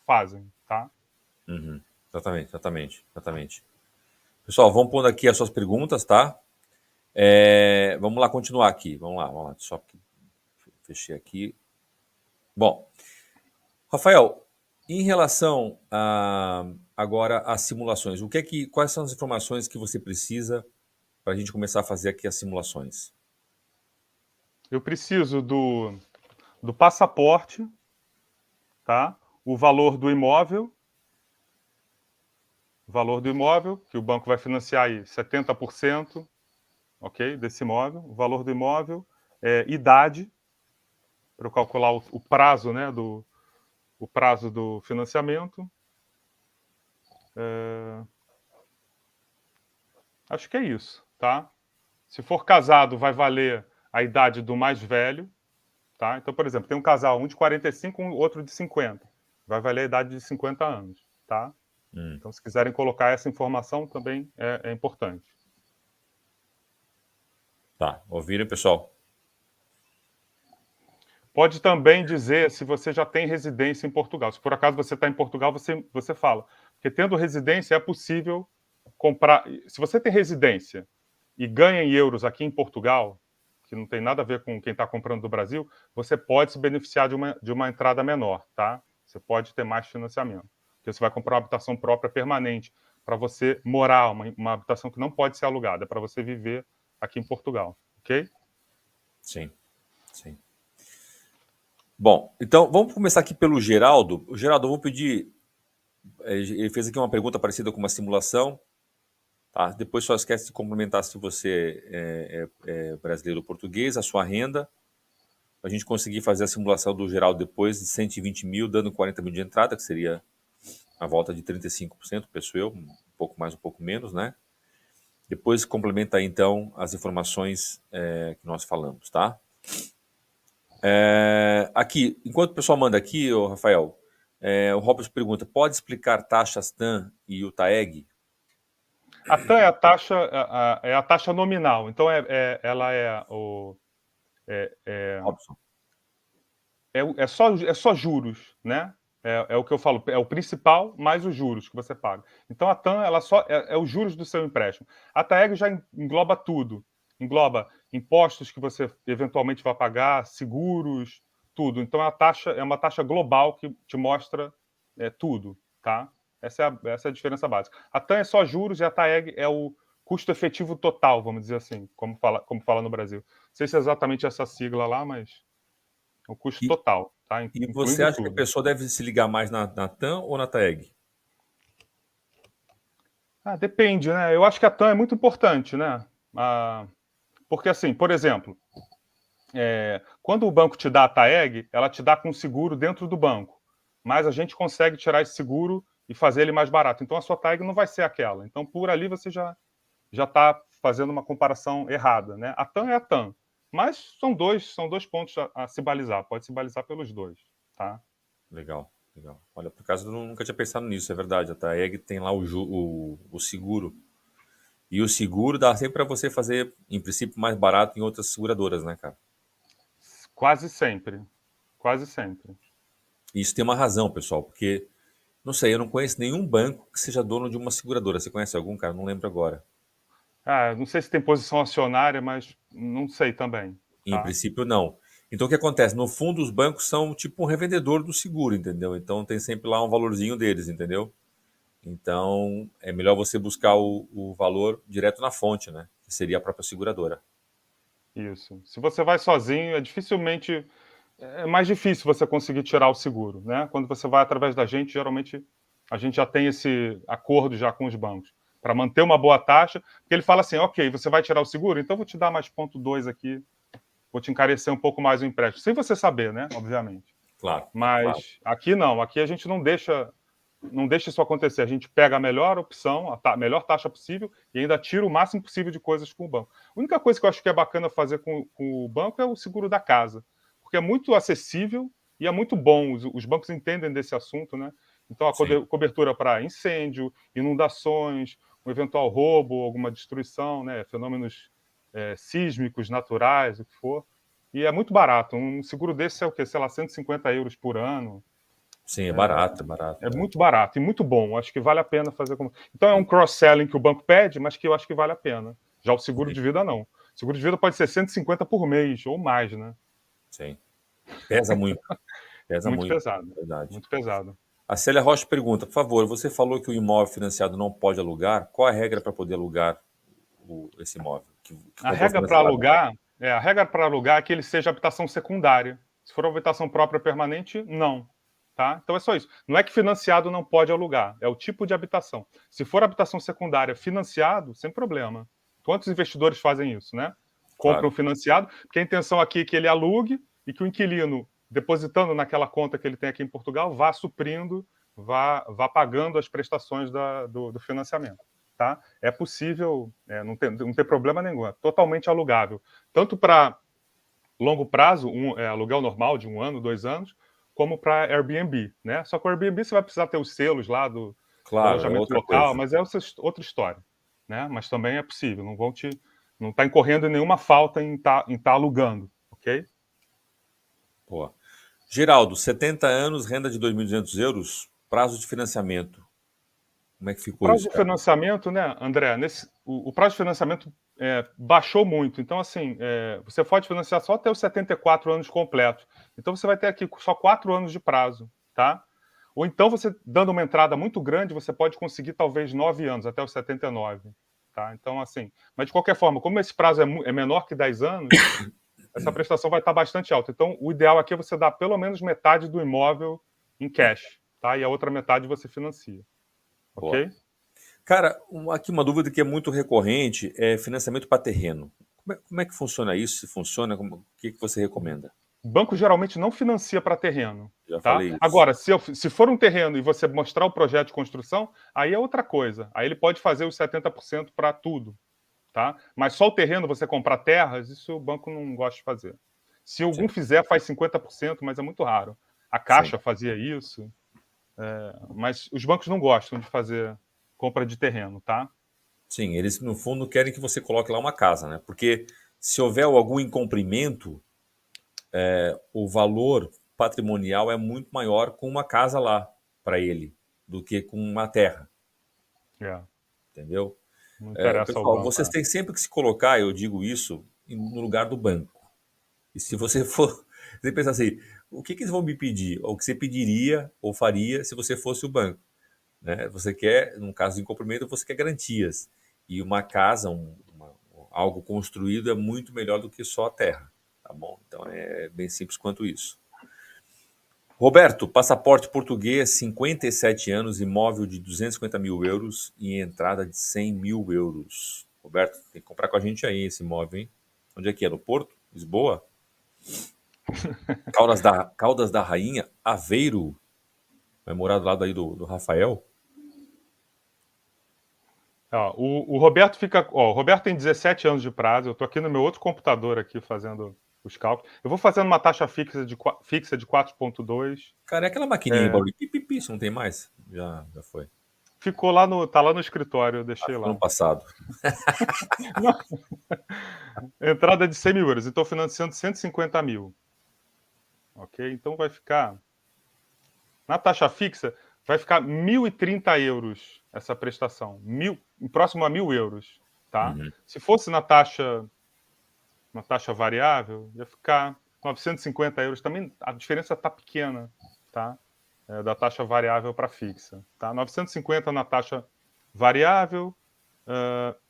fazem. Tá? Uhum. Exatamente, exatamente, exatamente. Pessoal, vamos pondo aqui as suas perguntas, tá? Vamos lá continuar aqui. Vamos lá. Só que fechei aqui. Bom, Rafael, em relação agora às simulações, quais são as informações que você precisa para a gente começar a fazer aqui as simulações? Eu preciso do passaporte, tá? O valor do imóvel, que o banco vai financiar aí 70%, ok? Desse imóvel, o valor do imóvel, idade, para eu calcular o prazo, né? O prazo do financiamento. Acho que é isso, tá? Se for casado, vai valer a idade do mais velho, tá? Então, por exemplo, tem um casal, um de 45, outro de 50. Vai valer a idade de 50 anos, tá? Então, se quiserem colocar essa informação, também é importante. Tá, ouviram, pessoal? Pode também dizer se você já tem residência em Portugal. Se por acaso você está em Portugal, você fala. Porque tendo residência, é possível comprar. Se você tem residência e ganha em euros aqui em Portugal, que não tem nada a ver com quem está comprando do Brasil, você pode se beneficiar de uma entrada menor, tá? Você pode ter mais financiamento. Porque você vai comprar uma habitação própria permanente para você morar, uma habitação que não pode ser alugada, é para você viver aqui em Portugal, ok? Sim, sim. Bom, então vamos começar aqui pelo Geraldo. O Geraldo, eu vou pedir. Ele fez aqui uma pergunta parecida com uma simulação. Tá? Depois só esquece de complementar se você é brasileiro ou português, a sua renda. A gente conseguir fazer a simulação do Geraldo depois de 120 mil, dando 40 mil de entrada, que seria a volta de 35%, penso eu, um pouco mais, um pouco menos, né? Depois complementa aí, então, as informações que nós falamos, tá? Aqui, enquanto o pessoal manda aqui, ô Rafael, o Robson pergunta, pode explicar taxas TAN e o TAEG? A TAN é a taxa nominal, então ela Robson. é só juros, né? É o que eu falo, é o principal mais os juros que você paga. Então a TAN ela só é os juros do seu empréstimo. A TAEG já engloba tudo, engloba impostos que você eventualmente vai pagar, seguros, tudo. Então a taxa é uma taxa global que te mostra tudo, tá? Essa é a diferença básica. A TAN é só juros e a TAEG é o custo efetivo total, vamos dizer assim, como fala no Brasil. Não sei se é exatamente essa sigla lá, mas é o custo E, total, tá? e você Incluindo acha que a tudo. pessoa deve se ligar mais na TAN ou na TAEG? Depende, né? Eu acho que a TAM é muito importante, né? Porque, assim, por exemplo, quando o banco te dá a TAEG, ela te dá com seguro dentro do banco. Mas a gente consegue tirar esse seguro e fazer ele mais barato. Então, a sua TAEG não vai ser aquela. Então, por ali, você já está fazendo uma comparação errada, né? A TAM é a TAM. Mas são dois pontos a se balizar. Pode se balizar pelos dois, tá? Legal, legal. Olha, por acaso eu nunca tinha pensado nisso, é verdade. A TAEG tem lá o seguro. E o seguro dá sempre para você fazer, em princípio, mais barato em outras seguradoras, né, cara? Quase sempre. Quase sempre. E isso tem uma razão, pessoal, porque, não sei, eu não conheço nenhum banco que seja dono de uma seguradora. Você conhece algum, cara? Não lembro agora. Não sei se tem posição acionária, mas não sei também, Em tá? princípio, não. Então, o que acontece? No fundo, os bancos são tipo um revendedor do seguro, entendeu? Então, tem sempre lá um valorzinho deles, entendeu? Então, é melhor você buscar o valor direto na fonte, né? Que seria a própria seguradora. Isso. Se você vai sozinho, é mais difícil você conseguir tirar o seguro, né? Quando você vai através da gente, geralmente a gente já tem esse acordo já com os bancos para manter uma boa taxa, porque ele fala assim, ok, você vai tirar o seguro, então eu vou te dar mais 0,2 aqui, vou te encarecer um pouco mais o empréstimo, sem você saber, né? Obviamente. Claro, claro. Mas aqui não, aqui a gente não deixa isso acontecer. A gente pega a melhor opção, a melhor taxa possível e ainda tira o máximo possível de coisas com o banco. A única coisa que eu acho que é bacana fazer com o banco é o seguro da casa, porque é muito acessível e é muito bom. Os bancos entendem desse assunto, né? Então, a Sim. cobertura para incêndio, inundações, um eventual roubo, alguma destruição, né, fenômenos sísmicos, naturais, o que for. E é muito barato. Um seguro desse é o quê? Sei lá, 150 euros por ano. Sim, é barato, é barato. É muito barato e muito bom. Acho que vale a pena fazer. Então é um cross-selling que o banco pede, mas que eu acho que vale a pena. Já o seguro Sim, de vida, não. O seguro de vida pode ser 150 por mês ou mais, né? sim. Pesa Muito muito, pesado. verdade. Muito pesado. A Célia Rocha pergunta, por favor, você falou que o imóvel financiado não pode alugar. Qual a regra para poder alugar esse imóvel que A comprou regra para financiado? alugar, a regra para alugar é que ele seja habitação secundária. Se for habitação própria permanente, não. Tá? Então é só isso. Não é que financiado não pode alugar, é o tipo de habitação. Se for habitação secundária financiado, sem problema. Quantos investidores fazem isso, né? Claro. Compram financiado, porque a intenção aqui é que ele alugue e que o inquilino, depositando naquela conta que ele tem aqui em Portugal, vá suprindo, vá pagando as prestações do financiamento. Tá? É possível, não tem problema nenhum, é totalmente alugável. Tanto para longo prazo, aluguel normal de 1 ano, 2 anos, como para Airbnb, né? Só que o Airbnb você vai precisar ter os selos lá do Claro, é alojamento outra local, coisa. mas é outra história, né? Mas também é possível, não está incorrendo em nenhuma falta em tá alugando, ok? Boa. Geraldo, 70 anos, renda de 2.200 euros, prazo de financiamento. Como é que O ficou prazo isso, de cara? financiamento, né, André, o prazo de financiamento baixou muito. Então, assim, você pode financiar só até os 74 anos completos. Então, você vai ter aqui só 4 anos de prazo, tá? Ou então, você dando uma entrada muito grande, você pode conseguir talvez 9 anos, até os 79. Tá? Então, assim, mas de qualquer forma, como esse prazo é menor que 10 anos, essa prestação vai estar bastante alta. Então, o ideal aqui é você dar pelo menos metade do imóvel em cash, tá? E a outra metade você financia, Boa. ok? Cara, aqui uma dúvida que é muito recorrente é financiamento para terreno. Como é que funciona isso? Se funciona, o que você recomenda? O banco geralmente não financia para terreno, Já tá? falei isso. Agora, se for um terreno e você mostrar o projeto de construção, aí é outra coisa. Aí ele pode fazer os 70% para tudo, tá? Mas só o terreno, você comprar terras, isso o banco não gosta de fazer. Se algum Sim, fizer, faz 50%, mas é muito raro. A sim. Caixa fazia isso, mas os bancos não gostam de fazer compra de terreno, tá? Sim, eles no fundo querem que você coloque lá uma casa, né? Porque se houver algum incumprimento, o valor patrimonial é muito maior com uma casa lá para ele do que com uma terra, É, entendeu? não interessa ao Pessoal, banco. vocês têm sempre que se colocar, eu digo isso, no lugar do banco. E se você for, você pensa assim, o que eles vão me pedir? Ou o que você pediria ou faria se você fosse o banco? Né? Você quer, num caso de incumprimento, você quer garantias. E uma casa, algo construído é muito melhor do que só a terra. Tá bom? Então é bem simples quanto isso. Roberto, passaporte português, 57 anos, imóvel de 250 mil euros e entrada de 100 mil euros. Roberto, tem que comprar com a gente aí esse imóvel, hein? Onde é que é? No Porto? Lisboa? Caldas da Rainha? Aveiro? Vai morar do lado aí do Rafael? Ó, o Roberto fica. Ó, o Roberto tem 17 anos de prazo. Eu estou aqui no meu outro computador aqui fazendo os cálculos. Eu vou fazendo uma taxa fixa de 4,2. Cara, é aquela maquininha de barulho. Pipipi, isso não tem mais? Já foi. Ficou lá tá lá no escritório, eu Ah, deixei ficou no lá. passado. Não, entrada de 100 mil euros. Estou financiando 150 mil. Ok? Então vai ficar. Na taxa fixa, vai ficar 1.030 euros essa prestação. Próximo a 1.000 euros. Tá? Uhum. Se fosse uma taxa variável, ia ficar 950 euros. Também a diferença está pequena, tá? Da taxa variável para fixa. Tá? 950 na taxa variável,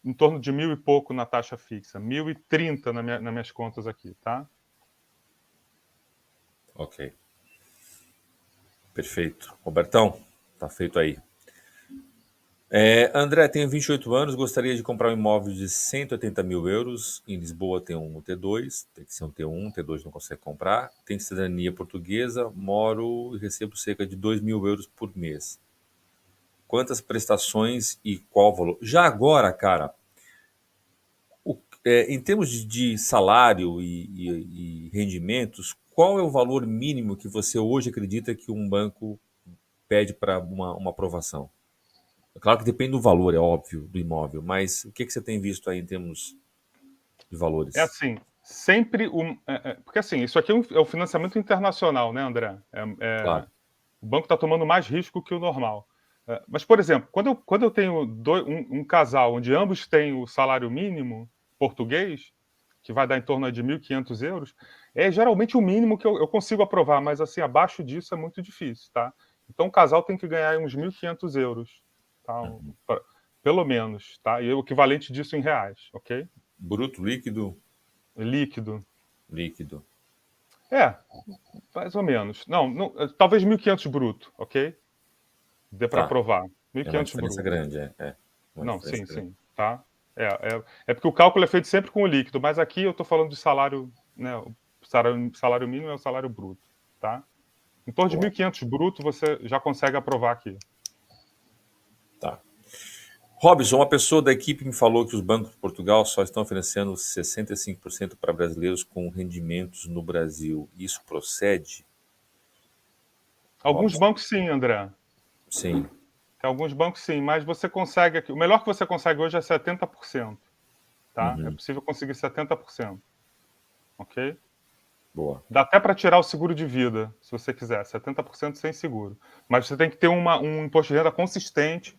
em torno de 1.000 e pouco na taxa fixa. 1.030 nas minhas contas aqui, tá? Ok. Perfeito. Robertão, tá feito aí. André, tenho 28 anos, gostaria de comprar um imóvel de 180 mil euros. Em Lisboa tem um T2, tem que ser um T1, T2 não consegue comprar. Tenho cidadania portuguesa, moro e recebo cerca de 2 mil euros por mês. Quantas prestações e qual valor? Já agora, cara, em termos de salário e rendimentos, qual é o valor mínimo que você hoje acredita que um banco pede para uma aprovação? É claro que depende do valor, é óbvio, do imóvel, mas o que você tem visto aí em termos de É valores? assim, sempre porque assim, isso aqui é um financiamento internacional, né, André? Claro. O banco está tomando mais risco que o normal. Mas, por exemplo, quando eu tenho um casal onde ambos têm o salário mínimo português, que vai dar em torno de 1.500 euros, é geralmente o mínimo que eu consigo aprovar, mas assim, abaixo disso é muito difícil, tá? Então o casal tem que ganhar uns 1.500 euros, tá? Pelo menos, tá? E o equivalente disso em reais, ok? Bruto, líquido, Líquido. líquido. É, mais ou menos. Não, talvez 1.500 bruto, ok? Dê para Tá. aprovar. É uma 1.500 diferença bruto. grande, é uma Não, diferença sim, grande. sim, tá? É porque o cálculo é feito sempre com o líquido, mas aqui eu estou falando de salário, né? O salário mínimo é o salário bruto, tá? Em torno de Boa. 1.500 bruto você já consegue aprovar aqui. Tá. Robson, uma pessoa da equipe me falou que os bancos de Portugal só estão oferecendo 65% para brasileiros com rendimentos no Brasil. Isso procede, Alguns Robson? bancos sim, André. Sim. Tem alguns bancos sim, mas você consegue aqui. O melhor que você consegue hoje é 70%, tá? É Uhum. possível conseguir 70%, ok? Boa. Dá até para tirar o seguro de vida, se você quiser, 70% sem seguro. Mas você tem que ter um imposto de renda consistente,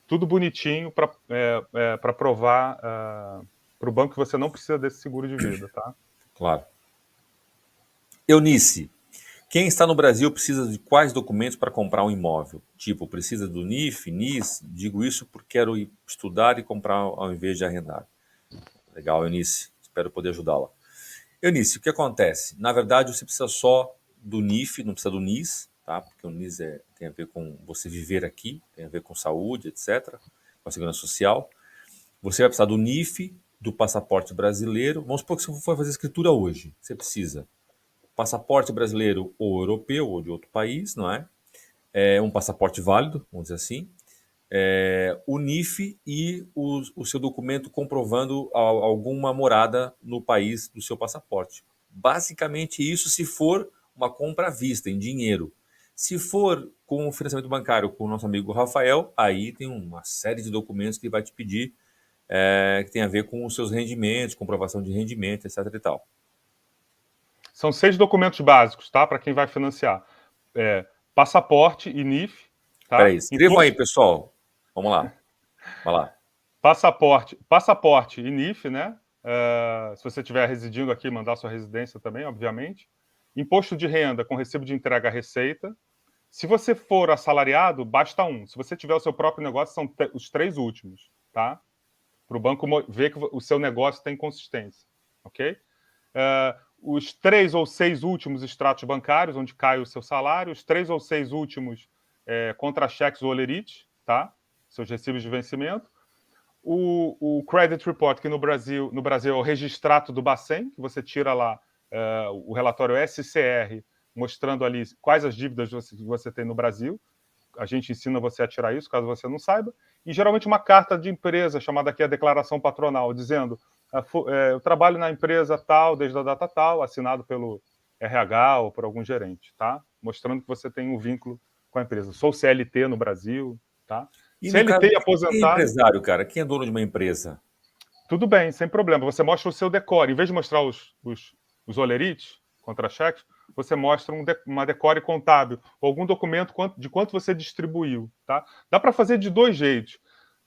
tudo bonitinho para provar para o banco que você não precisa desse seguro de vida, tá? Claro. Eunice, quem está no Brasil precisa de quais documentos para comprar um imóvel? Tipo, precisa do NIF, NIS? Digo isso porque quero ir estudar e comprar ao invés de arrendar. Legal, Eunice. Espero poder ajudá-la. Eunice, o que acontece? Na verdade, você precisa só do NIF, não precisa do NIS, tá? Porque o NIS tem a ver com você viver aqui, tem a ver com saúde, etc., com a segurança social. Você vai precisar do NIF, do passaporte brasileiro. Vamos supor que você for fazer escritura hoje. Você precisa passaporte brasileiro ou europeu ou de outro país, não é? É um passaporte válido, vamos dizer assim. O NIF e o seu documento comprovando alguma morada no país do seu passaporte. Basicamente isso se for uma compra à vista, em dinheiro. Se for com o financiamento bancário com o nosso amigo Rafael, aí tem uma série de documentos que ele vai te pedir que tem a ver com os seus rendimentos, comprovação de rendimento, etc. e tal. São 6 documentos básicos, tá? Para quem vai financiar. Passaporte e NIF, Peraí, tá? escrevam aí, pessoal. Vamos lá. Vai lá. Passaporte e NIF, né? Se você estiver residindo aqui, mandar sua residência também, obviamente. Imposto de renda com recibo de entrega à Receita. Se você for assalariado, basta um. Se você tiver o seu próprio negócio, são os 3 últimos, tá? Para o banco ver que o seu negócio tem consistência, ok? Os 3 ou 6 últimos extratos bancários, onde cai o seu salário, os 3 ou 6 últimos contra-cheques ou olerites, tá? Seus recibos de vencimento. O Credit Report, que no Brasil é o registrato do Bacen, que você tira lá o relatório SCR, mostrando ali quais as dívidas você tem no Brasil. A gente ensina você a tirar isso, caso você não saiba. E geralmente uma carta de empresa, chamada aqui a declaração patronal, dizendo eu trabalho na empresa tal, desde a data tal, assinado pelo RH ou por algum gerente, tá? Mostrando que você tem um vínculo com a empresa. Sou CLT no Brasil, tá? E no caso, CLT e quem é aposentado, empresário, cara? Quem é dono de uma empresa? tudo bem, sem problema. Você mostra o seu decore. Em vez de mostrar os olerites, contra-cheques, você mostra uma decore contábil, ou algum documento de quanto você distribuiu. Tá? Dá para fazer de 2 jeitos.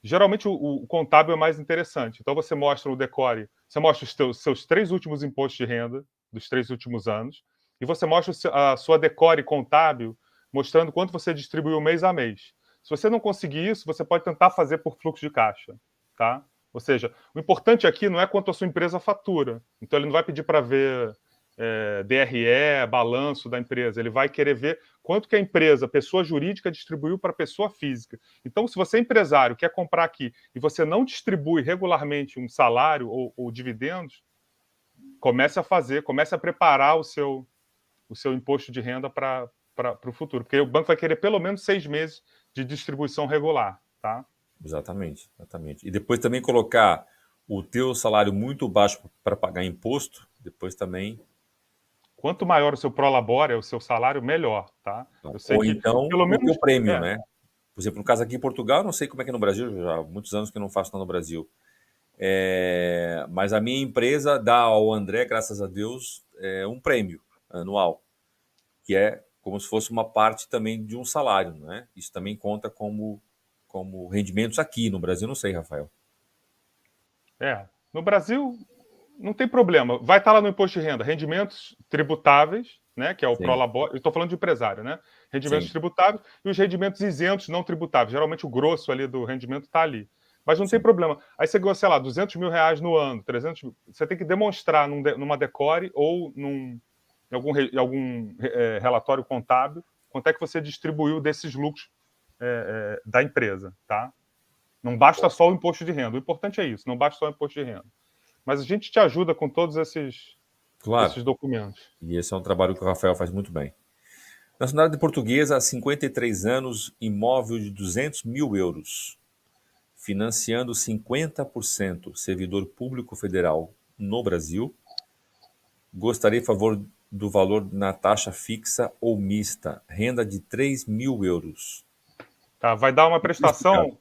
Geralmente o contábil é mais interessante. Então você mostra o decore, você mostra os seus 3 últimos impostos de renda dos 3 últimos anos, e você mostra a sua decore contábil mostrando quanto você distribuiu mês a mês. Se você não conseguir isso, você pode tentar fazer por fluxo de caixa. Tá? Ou seja, o importante aqui não é quanto a sua empresa fatura. Então, ele não vai pedir para ver DRE, balanço da empresa. Ele vai querer ver quanto que a empresa, pessoa jurídica, distribuiu para pessoa física. Então, se você é empresário, quer comprar aqui e você não distribui regularmente um salário ou dividendos, comece a preparar o seu imposto de renda para o futuro. Porque o banco vai querer pelo menos 6 meses de distribuição regular. Tá? Exatamente, exatamente. E depois também colocar o teu salário muito baixo para pagar imposto, depois também Quanto maior o seu prolabore, o seu salário, melhor, tá? Eu sei Ou que, então pelo o teu menos, prêmio, né? Por exemplo, no caso aqui em Portugal, eu não sei como é que é no Brasil, já há muitos anos que eu não faço nada no Brasil. Mas a minha empresa dá ao André, graças a Deus, um prêmio anual, que é como se fosse uma parte também de um salário, né? Isso também conta como rendimentos aqui no Brasil, não sei, Rafael. no Brasil, não tem problema. Vai estar lá no imposto de renda, rendimentos tributáveis, né, que é o Sim, prolabore. Eu estou falando de empresário, né? Rendimentos sim, tributáveis e os rendimentos isentos não tributáveis. Geralmente o grosso ali do rendimento está ali. Mas não tem sim. problema. Aí você ganhou, sei lá, 200 mil reais no ano, 300 mil. Você tem que demonstrar numa decore ou em algum relatório contábil quanto é que você distribuiu desses lucros da empresa, tá? Não basta só o imposto de renda. O importante é isso, não basta só o imposto de renda. Mas a gente te ajuda com todos Claro. esses documentos. E esse é um trabalho que o Rafael faz muito bem. Nacionalidade portuguesa, há 53 anos, imóvel de 200 mil euros, financiando 50%, servidor público federal no Brasil. Gostaria, por favor, do valor na taxa fixa ou mista, renda de 3 mil euros. Tá? Vai dar uma Explicado. prestação,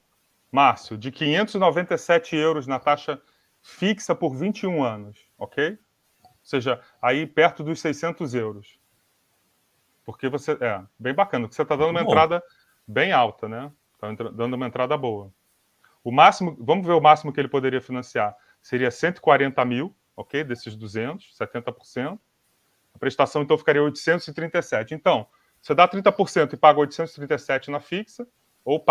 Márcio, de 597 euros na taxa fixa por 21 anos, ok? Ou seja, aí perto dos 600 euros. Porque você. Bem bacana, porque você está dando Muito uma bom. entrada bem alta, né? Está dando uma entrada boa. O máximo, vamos ver o máximo que ele poderia financiar. Seria 140 mil, ok? Desses 200, 70%. A prestação, então, ficaria 837. Então, você dá 30% e paga 837 na fixa, ou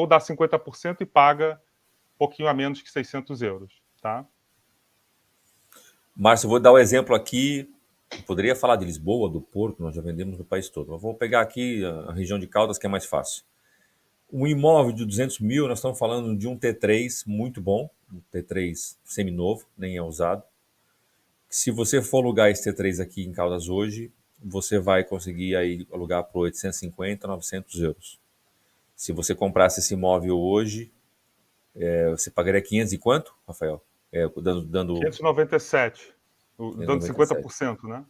dá 50% e paga um pouquinho a menos que 600 euros, tá? Márcio, eu vou dar o um exemplo aqui. Eu poderia falar de Lisboa, do Porto, nós já vendemos no país todo. Mas vou pegar aqui a região de Caldas, que é mais fácil. Um imóvel de 200 mil, nós estamos falando de um T3 muito bom, um T3 seminovo, nem é usado. Se você for alugar esse T3 aqui em Caldas hoje, você vai conseguir aí alugar por 850, 900 euros. Se você comprasse esse imóvel hoje, você pagaria 500 e quanto, Rafael? Dando 597, dando 597. 50%, né?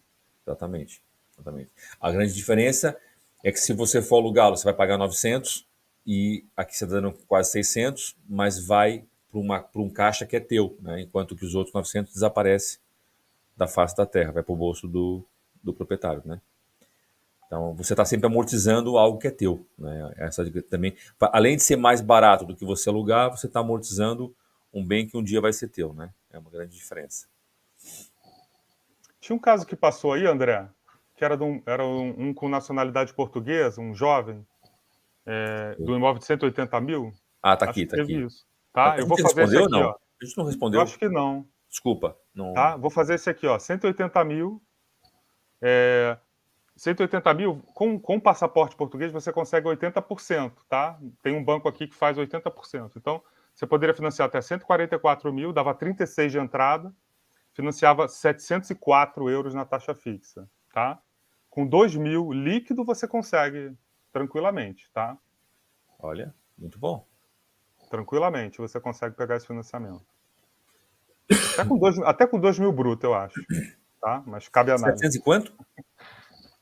Exatamente, exatamente. A grande diferença é que se você for alugá-lo, você vai pagar 900 e aqui você está dando quase 600, mas vai para um caixa que é teu, né? Enquanto que os outros 900 desaparecem da face da terra, vai para o bolso do proprietário, né? Então você está sempre amortizando algo que é teu, né? Também, além de ser mais barato do que você alugar, você está amortizando um bem que um dia vai ser teu, né? É uma grande diferença. Tinha um caso que passou aí, André, que era um com nacionalidade portuguesa, um jovem, do imóvel de 180 mil. Ah, tá Acho aqui, que tá teve aqui. isso. Tá? A Eu vou gente fazer esse respondeu ou aqui, não? ó. A gente não Eu respondeu. acho que não. Desculpa. Não. Tá? Vou fazer esse aqui, ó. 180 mil. 180 mil, com passaporte português, você consegue 80%, tá? Tem um banco aqui que faz 80%. Então, você poderia financiar até 144 mil, dava 36 de entrada, financiava 704 euros na taxa fixa, tá? Com 2 mil líquido, você consegue tranquilamente, tá? Olha, muito bom. Tranquilamente, você consegue pegar esse financiamento. Até com 2 mil bruto, eu acho, tá? Mas cabe a análise. 700 e quanto?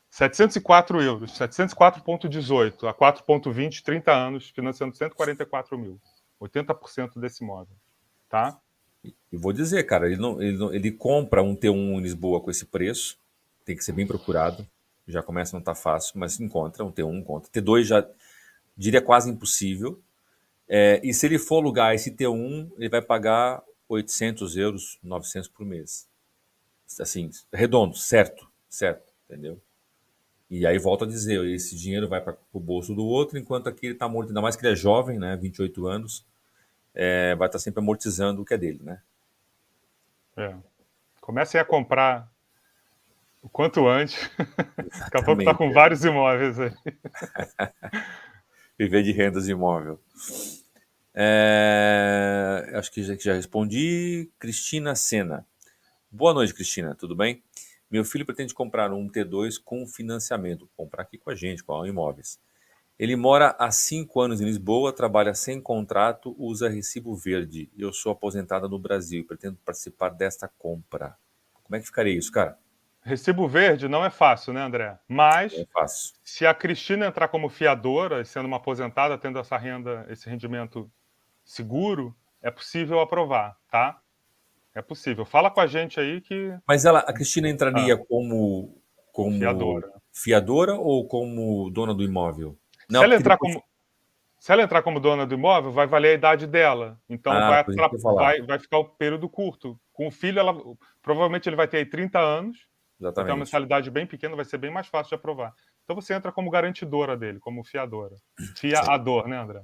704 euros, 704,18 a 4,20, 30 anos, financiando 144 mil. 80% desse imóvel. Tá? E vou dizer, cara, ele compra um T1 em Lisboa com esse preço, tem que ser bem procurado, já começa a não estar fácil, mas encontra, um T1 encontra. T2 já diria quase impossível. E se ele for alugar esse T1, ele vai pagar 800 euros, 900 por mês. Assim, redondo, certo, certo, entendeu? E aí volto a dizer, esse dinheiro vai para o bolso do outro, enquanto aqui ele está morto, ainda mais que ele é jovem, né, 28 anos, vai estar sempre amortizando o que é dele, né? É. Comecem a comprar o quanto antes. Daqui a pouco tá com Exatamente. vários imóveis aí. Viver de rendas imóvel. Acho que já respondi. Cristina Sena. Boa noite, Cristina. Tudo bem? Meu filho pretende comprar um T2 com financiamento. Comprar aqui com a gente, com a Imóveis. Ele mora há 5 anos em Lisboa, trabalha sem contrato, usa recibo verde. Eu sou aposentada no Brasil e pretendo participar desta compra. Como é que ficaria isso, cara? Recibo verde não é fácil, né, André? É Mas fácil. se a Cristina entrar como fiadora, sendo uma aposentada, tendo essa renda, esse rendimento seguro, é possível aprovar, tá? É possível. Fala com a gente aí que Mas a Cristina entraria ah, como fiadora. fiadora ou como dona do imóvel? Se Não, ela porque entrar depois. como Se ela entrar como dona do imóvel, vai valer a idade dela. Então Ah, por isso que eu ia falar. vai ficar o período curto. Com o filho, provavelmente ele vai ter aí 30 anos, vai ter uma Exatamente. mensalidade bem pequena, vai ser bem mais fácil de aprovar. Então você entra como garantidora dele, como fiadora. Sei. Fiador, né, André?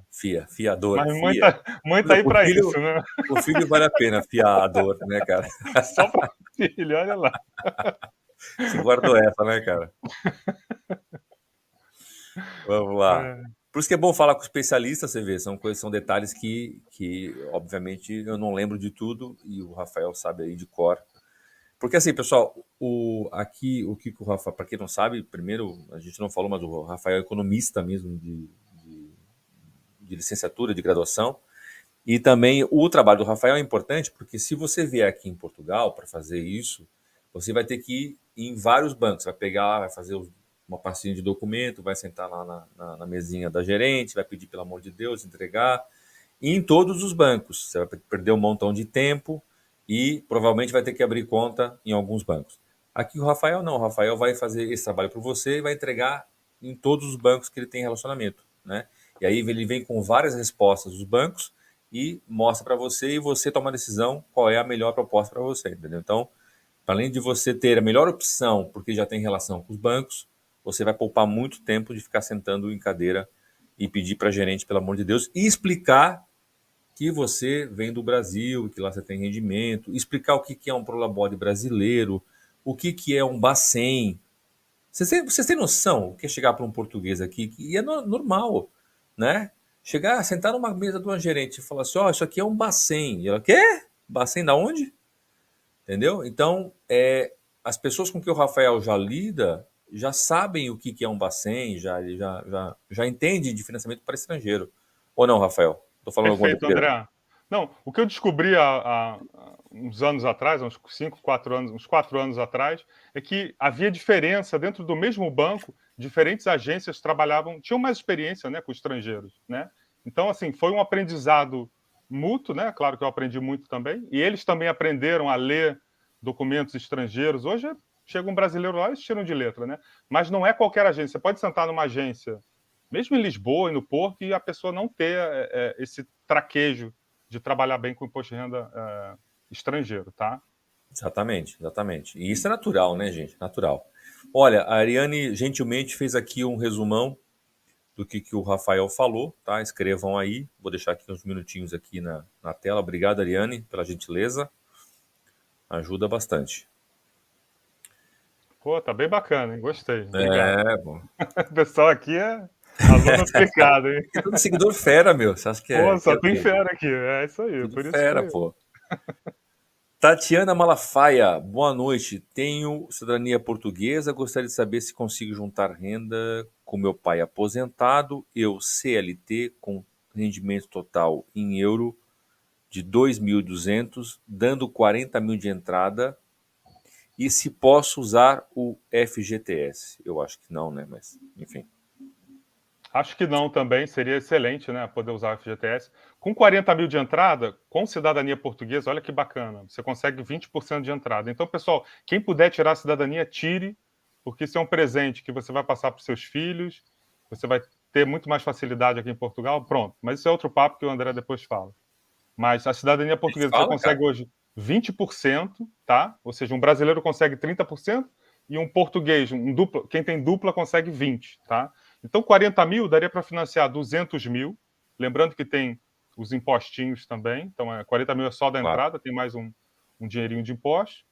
Fiador, Mas fia. mãe tá aí O para filho, isso, né? o filho vale a pena, fiador, né, cara? Só para filho, olha lá. Você guardou essa, né, cara? Vamos lá. É, Por isso que é bom falar com especialistas, você vê, são coisas, são detalhes que, obviamente, eu não lembro de tudo e o Rafael sabe aí de cor. Porque assim, pessoal, aqui o que o Rafa, para quem não sabe, primeiro a gente não falou, mas o Rafael é economista mesmo de licenciatura, de graduação. E também o trabalho do Rafael é importante porque se você vier aqui em Portugal para fazer isso, você vai ter que ir em vários bancos. Vai pegar, vai fazer uma pastinha de documento, vai sentar lá na mesinha da gerente, vai pedir, pelo amor de Deus, entregar. E em todos os bancos. Você vai perder um montão de tempo e provavelmente vai ter que abrir conta em alguns bancos. Aqui o Rafael não. O Rafael vai fazer esse trabalho para você e vai entregar em todos os bancos que ele tem relacionamento, né? E aí ele vem com várias respostas dos bancos e mostra para você e você toma a decisão qual é a melhor proposta para você, entendeu? Então, além de você ter a melhor opção porque já tem relação com os bancos, você vai poupar muito tempo de ficar sentando em cadeira e pedir para a gerente, pelo amor de Deus, e explicar que você vem do Brasil, que lá você tem rendimento, explicar o que é um Prolabore brasileiro, o que é um Bacen. Vocês têm noção o que é chegar para um português aqui, que é normal, né? Chegar, sentar numa mesa de uma gerente e falar assim, ó, isso aqui é um Bacen. E ela, quê? Bacen da onde? Entendeu? Então, as pessoas com que o Rafael já lida já sabem o que é um Bacen, já entende de financiamento para estrangeiro. Ou não, Rafael? Estou falando alguma perfeito, besteira? André. Não, o que eu descobri há uns anos atrás, uns 5, 4 anos, uns 4 anos atrás, é que havia diferença dentro do mesmo banco, diferentes agências trabalhavam, tinham mais experiência, né, com estrangeiros, né? Então, assim, foi um aprendizado mútuo, né? Claro que eu aprendi muito também, e eles também aprenderam a ler documentos estrangeiros. Hoje chega um brasileiro lá e eles tiram de letra, né? Mas não é qualquer agência. Você pode sentar numa agência mesmo em Lisboa e no Porto, e a pessoa não ter esse traquejo de trabalhar bem com imposto de renda estrangeiro, tá? Exatamente, exatamente. E isso é natural, né, gente? Natural. Olha, a Ariane gentilmente fez aqui um resumão do que o Rafael falou, tá? Escrevam aí. Vou deixar aqui uns minutinhos aqui na tela. Obrigado, Ariane, pela gentileza. Ajuda bastante. Pô, tá bem bacana, hein? Gostei. Obrigado. É, bom. O pessoal aqui é aluno aplicado, hein? Tem todo seguidor fera, meu. Você acha Pô, que é só o tem quê? fera aqui. É isso aí, Tudo por isso que. fera, pô. Tatiana Malafaia, boa noite. Tenho cidadania portuguesa. Gostaria de saber se consigo juntar renda com meu pai aposentado, eu CLT com rendimento total em euro de 2.200, dando 40 mil de entrada. E se posso usar o FGTS? Eu acho que não, né? Mas, enfim. Acho que não também, seria excelente, né? Poder usar o FGTS. Com 40 mil de entrada, com cidadania portuguesa, olha que bacana, você consegue 20% de entrada. Então, pessoal, quem puder tirar a cidadania, tire, porque isso é um presente que você vai passar para os seus filhos, você vai ter muito mais facilidade aqui em Portugal. Pronto, mas isso é outro papo que o André depois fala. Mas a cidadania A gente portuguesa você fala, cara. consegue hoje 20%, tá? Ou seja, um brasileiro consegue 30% e um português, quem tem dupla consegue 20%, tá? Então, 40 mil daria para financiar 200 mil. Lembrando que tem os impostinhos também. Então, 40 mil é só da Claro. entrada, tem mais um dinheirinho de impostos.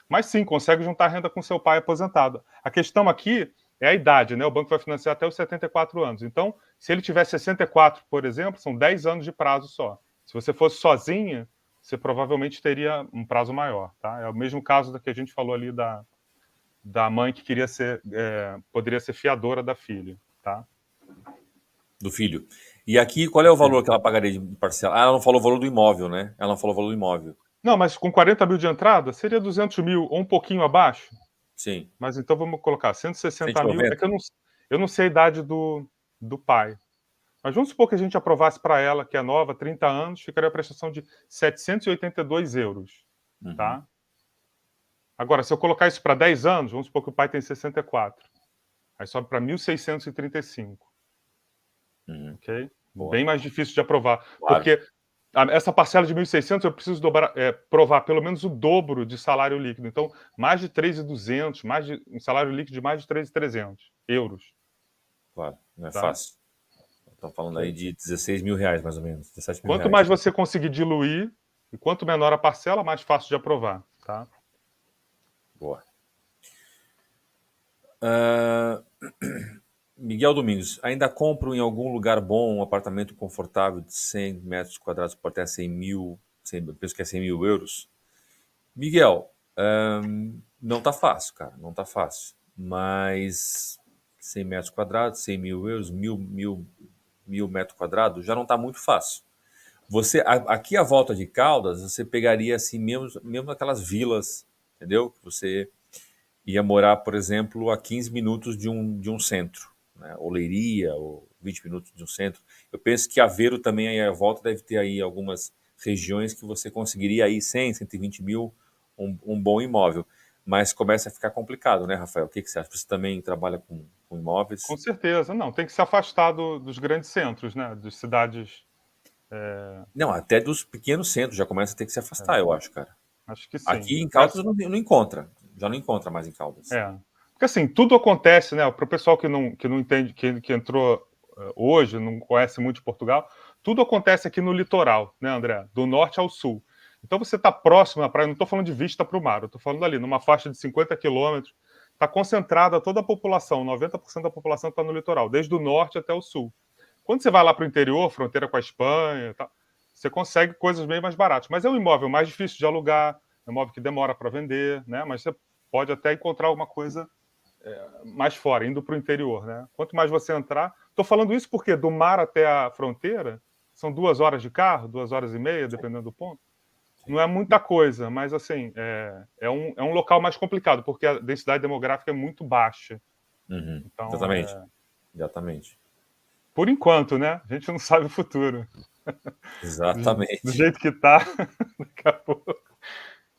Mas sim, consegue juntar renda com seu pai aposentado. A questão aqui é a idade, né? O banco vai financiar até os 74 anos. Então, se ele tiver 64, por exemplo, são 10 anos de prazo só. Se você fosse sozinha, você provavelmente teria um prazo maior, tá? É o mesmo caso da que a gente falou ali da mãe que queria ser, poderia ser fiadora da filha, tá? Do filho. E aqui, qual é o valor que ela pagaria de parcela? Ah, ela não falou o valor do imóvel, né? Ela não falou o valor do imóvel. Não, mas com 40 mil de entrada, seria 200 mil ou um pouquinho abaixo. Sim. Mas então vamos colocar 160 mil. É 190? que eu não sei a idade do pai. Mas vamos supor que a gente aprovasse para ela, que é nova, 30 anos, ficaria a prestação de 782 euros, Uhum. tá? Agora, se eu colocar isso para 10 anos, vamos supor que o pai tem 64. Aí sobe para 1.635, Uhum. ok? Boa. Bem mais difícil de aprovar, Claro. porque essa parcela de 1.600 eu preciso provar pelo menos o dobro de salário líquido. Então, mais de 3.200, um salário líquido de mais de 3.300 euros, Claro. Não é tá? fácil. Estamos falando aí Ok? de 16 mil reais, mais ou menos. 17 mil Quanto reais. mais você conseguir diluir, e quanto menor a parcela, mais fácil de aprovar, tá? Boa. Ah, Miguel Domingos, ainda compro em algum lugar bom um apartamento confortável de 100 metros quadrados por até 100 mil, penso que é 100 mil euros? Miguel, não tá fácil, cara, não tá fácil. Mas 100 metros quadrados, 100 mil euros, mil metros quadrados, já não tá muito fácil. Aqui à volta de Caldas, você pegaria assim, mesmo aquelas vilas, entendeu? Você ia morar, por exemplo, a 15 minutos de um centro, né? Ou Leiria, ou 20 minutos de um centro. Eu penso que Aveiro também aí à volta deve ter aí algumas regiões que você conseguiria aí 100, 120 mil, um bom imóvel. Mas começa a ficar complicado, né, Rafael? O que você acha? Você também trabalha com Com imóveis? certeza, não. Tem que se afastar dos grandes centros, né? Das cidades. Não, até dos pequenos centros já começa a ter que se afastar, É, eu acho, cara. acho que sim. Aqui em Caldas Mas não encontra, já não encontra mais em Caldas. é. Porque assim, tudo acontece, né? Para o pessoal que não entende, que entrou hoje, não conhece muito de Portugal, tudo acontece aqui no litoral, né, André? Do norte ao sul. Então você está próximo à praia, não estou falando de vista para o mar, eu estou falando ali, numa faixa de 50 quilômetros, está concentrada toda a população, 90% da população está no litoral, desde o norte até o sul. Quando você vai lá para o interior, fronteira com a Espanha, tá, você consegue coisas bem mais baratas. Mas é um imóvel mais difícil de alugar, é um imóvel que demora para vender, né? Mas você pode até encontrar alguma coisa mais fora, indo para o interior, né? Quanto mais você entrar. Estou falando isso porque do mar até a fronteira são 2 horas de carro, 2 horas e meia, dependendo do ponto. Sim. Não é muita coisa, mas assim, é um local mais complicado, porque a densidade demográfica é muito baixa. Uhum. Então, Exatamente, exatamente. por enquanto, né? A gente não sabe o futuro. Do Exatamente. jeito que tá, daqui a pouco,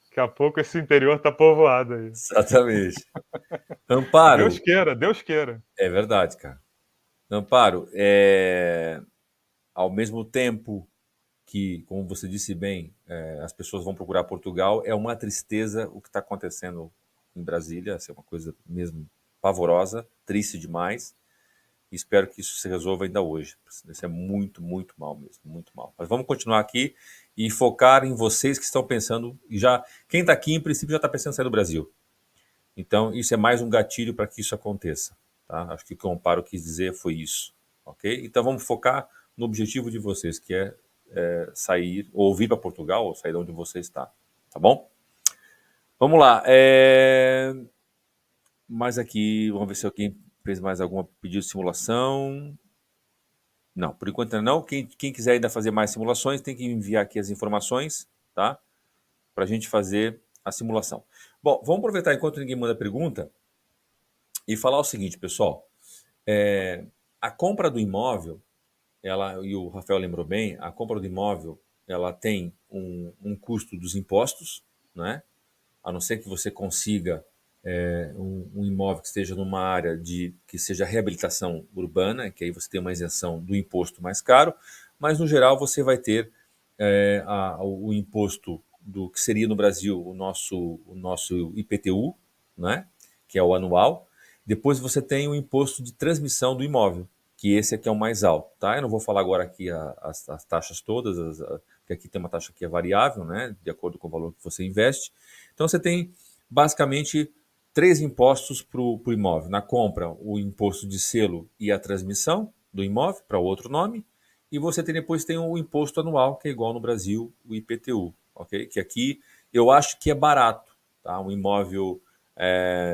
daqui a pouco esse interior tá povoado aí. Exatamente. Amparo, Deus queira, Deus queira. é verdade, cara. Amparo, ao mesmo tempo que, como você disse bem, as pessoas vão procurar Portugal, é uma tristeza o que está acontecendo em Brasília, assim, é uma coisa mesmo pavorosa, triste demais. Espero que isso se resolva ainda hoje. Isso é muito, muito mal mesmo, muito mal. Mas vamos continuar aqui e focar em vocês que estão pensando, e já quem está aqui em princípio já está pensando em sair do Brasil. Então, isso é mais um gatilho para que isso aconteça. Tá? Acho que o que o Amparo quis dizer foi isso. Ok? Então, vamos focar no objetivo de vocês, que é sair, ou vir para Portugal, ou sair de onde você está. Tá bom? Vamos lá. Mais aqui, vamos ver se alguém fez mais algum pedido de simulação. Não, por enquanto ainda não. Quem quiser ainda fazer mais simulações, tem que enviar aqui as informações, tá? Para a gente fazer a simulação. Bom, vamos aproveitar enquanto ninguém manda pergunta e falar o seguinte, pessoal. A compra do imóvel, e o Rafael lembrou bem, a compra do imóvel, ela tem um custo dos impostos, né? A não ser que você consiga um imóvel que esteja numa área que seja reabilitação urbana, que aí você tem uma isenção do imposto mais caro, mas no geral você vai ter o imposto do que seria no Brasil o nosso IPTU, né? Que é o anual. Depois você tem o imposto de transmissão do imóvel, que esse aqui é o mais alto, tá? Eu não vou falar agora aqui as taxas todas, porque aqui tem uma taxa que é variável, né? De acordo com o valor que você investe. Então você tem basicamente três impostos para o imóvel. Na compra, o imposto de selo e a transmissão do imóvel para outro nome. E você depois tem o imposto anual, que é igual no Brasil, o IPTU. Ok? Que aqui eu acho que é barato. Tá? Um imóvel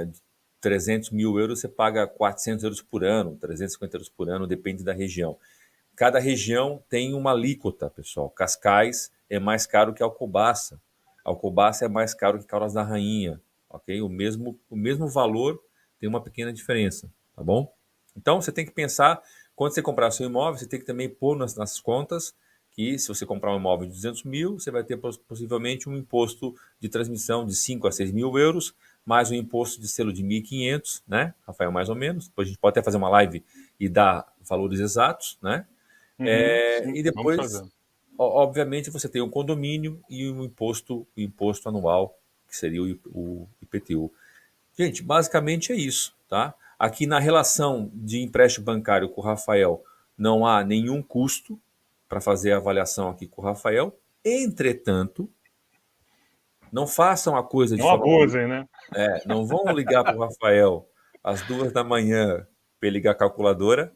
de 300 mil euros, você paga 400 euros por ano, 350 euros por ano, depende da região. Cada região tem uma alíquota, pessoal. Cascais é mais caro que Alcobaça. Alcobaça é mais caro que Caldas da Rainha. ok? O mesmo valor tem uma pequena diferença, tá bom? Então você tem que pensar, quando você comprar seu imóvel, você tem que também pôr nas contas que se você comprar um imóvel de 200 mil, você vai ter possivelmente um imposto de transmissão de 5 a 6 mil euros, mais um imposto de selo de 1.500, né, Rafael, mais ou menos. Depois a gente pode até fazer uma live e dar valores exatos, né? Sim, E vamos depois, fazer. obviamente, você tem um condomínio e o imposto anual, que seria o IPTU. Gente, basicamente é isso, tá? Aqui na relação de empréstimo bancário com o Rafael, não há nenhum custo para fazer a avaliação aqui com o Rafael. Entretanto, não façam a coisa de Não forma. abusem, né? Não vão ligar para o Rafael às 2 da manhã para ele ligar a calculadora,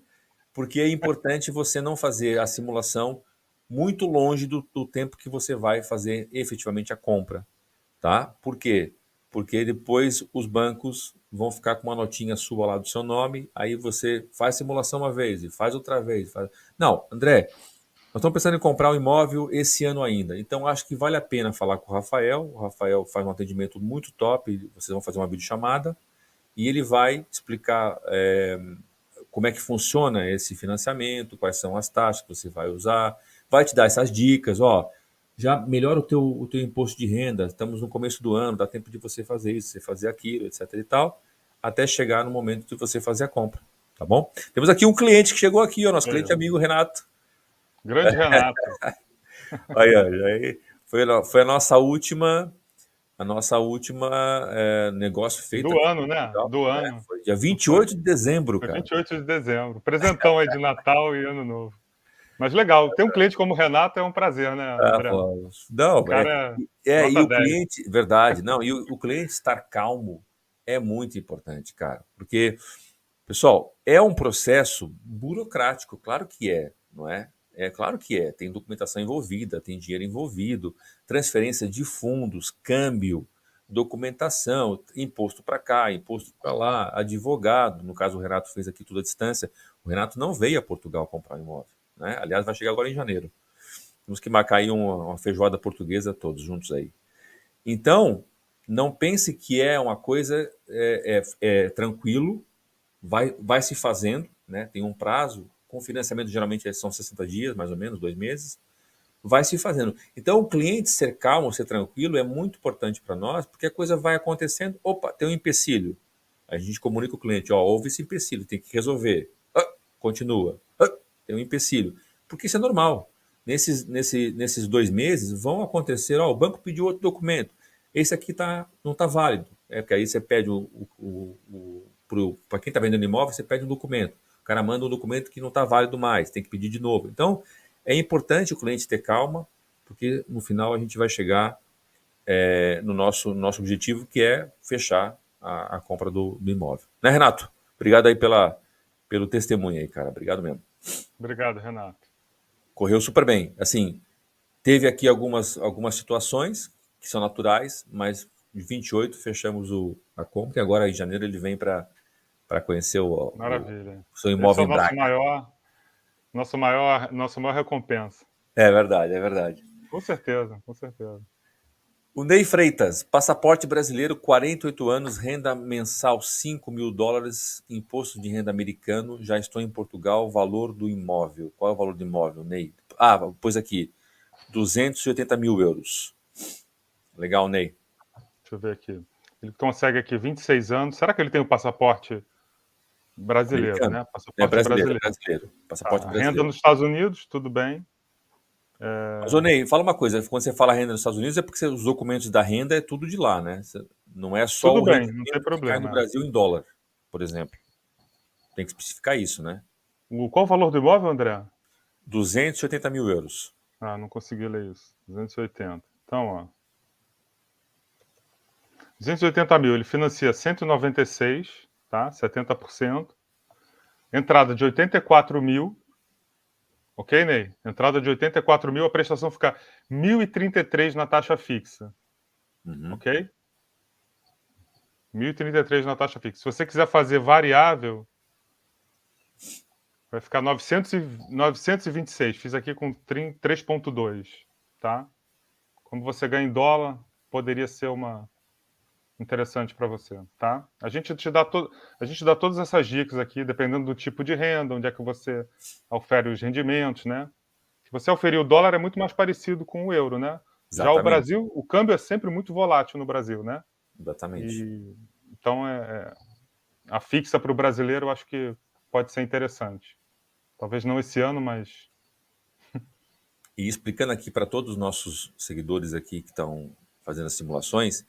porque é importante você não fazer a simulação muito longe do tempo que você vai fazer efetivamente a compra, tá? Por quê? Porque depois os bancos vão ficar com uma notinha sua lá do seu nome, aí você faz simulação uma vez e faz outra vez. Não, André, nós estamos pensando em comprar um imóvel esse ano ainda, então acho que vale a pena falar com o Rafael. O Rafael faz um atendimento muito top, vocês vão fazer uma videochamada e ele vai explicar como é que funciona esse financiamento, quais são as taxas que você vai usar, vai te dar essas dicas, ó, já melhora o teu imposto de renda, estamos no começo do ano, dá tempo de você fazer isso, você fazer aquilo, etc e tal, até chegar no momento de você fazer a compra, tá bom? Temos aqui um cliente que chegou aqui, ó, nosso cliente É. amigo Renato. Grande Renato. Aí, ó, aí foi a nossa última negócio feito Do aqui ano, em né? Portugal, Do né? ano. Foi dia Não foi? 28 de dezembro, Foi cara. 28 de dezembro. Presentão aí de Natal e Ano Novo. Mas legal. Ter um cliente como o Renato é um prazer, né, Ah, André? pô, O não, cara e nota o 10. cliente, verdade, não, e o cliente estar calmo é muito importante, cara, porque, pessoal, é um processo burocrático, claro que é, não é? É claro que é, tem documentação envolvida, tem dinheiro envolvido, transferência de fundos, câmbio, documentação, imposto para cá, imposto para lá, advogado, no caso o Renato fez aqui tudo à distância, o Renato não veio a Portugal comprar um imóvel, né? Aliás, vai chegar agora em janeiro. Temos que marcar aí uma feijoada portuguesa todos juntos aí. Então, não pense que é uma coisa tranquilo, vai se fazendo, né? Tem um prazo, com financiamento geralmente são 60 dias, mais ou menos, 2 meses, vai se fazendo. Então, o cliente ser calmo, ser tranquilo é muito importante para nós, porque a coisa vai acontecendo, opa, tem um empecilho. A gente comunica com o cliente, ó, houve esse empecilho, tem que resolver. Continua. Tem um empecilho. Porque isso é normal. Nesses 2 meses vão acontecer, ó, o banco pediu outro documento. Esse aqui não está válido. Porque aí você pede para quem está vendendo imóvel, você pede um documento. O cara manda um documento que não está válido mais, tem que pedir de novo. Então, é importante o cliente ter calma, porque no final a gente vai chegar no nosso objetivo, que é fechar a compra do imóvel. Né, Renato? Obrigado aí pelo testemunho aí, cara. Obrigado mesmo. Obrigado, Renato. Correu super bem. Assim, teve aqui algumas situações que são naturais, mas de 28 fechamos a compra e agora em janeiro ele vem para conhecer o Maravilha. seu Esse é imóvel o em Braga. nossa maior recompensa. É verdade, é verdade. Com certeza, com certeza. O Ney Freitas, passaporte brasileiro, 48 anos, renda mensal US$ 5.000, imposto de renda americano, já estou em Portugal, valor do imóvel. Qual é o valor do imóvel, Ney? Ah, pôs aqui, 280 mil euros. Legal, Ney. Deixa eu ver aqui. Ele consegue aqui 26 anos. Será que ele tem o passaporte brasileiro, Americano. né? É Passaporte brasileiro, é brasileiro. brasileiro. Passaporte Tá. Renda brasileiro. nos Estados Unidos, tudo bem. Mas, ô Ney, fala uma coisa, quando você fala renda nos Estados Unidos é porque os documentos da renda é tudo de lá, né? Não é só Tudo o bem, não tem rendimento que cai no problema. Brasil em dólar, por exemplo. Tem que especificar isso, né? Qual o valor do imóvel, André? 280 mil euros. Ah, não consegui ler isso. 280. Então, ó. 280 mil, ele financia 196, tá? 70%. Entrada de 84 mil. Ok, Ney? Entrada de 84 mil, a prestação fica 1.033 na taxa fixa. Uhum. Ok? 1.033 na taxa fixa. Se você quiser fazer variável, vai ficar 926. Fiz aqui com 3,2, tá? Como você ganha em dólar, poderia ser uma interessante para você, tá? A gente dá todas essas dicas aqui, dependendo do tipo de renda, onde é que você ofere os rendimentos, né? Se você oferir o dólar, é muito mais parecido com o euro, né? Já o Exatamente, Brasil, o câmbio é sempre muito volátil no Brasil, né? exatamente. E então a fixa para o brasileiro, eu acho que pode ser interessante. Talvez não esse ano, mas E explicando aqui para todos os nossos seguidores aqui que estão fazendo as simulações,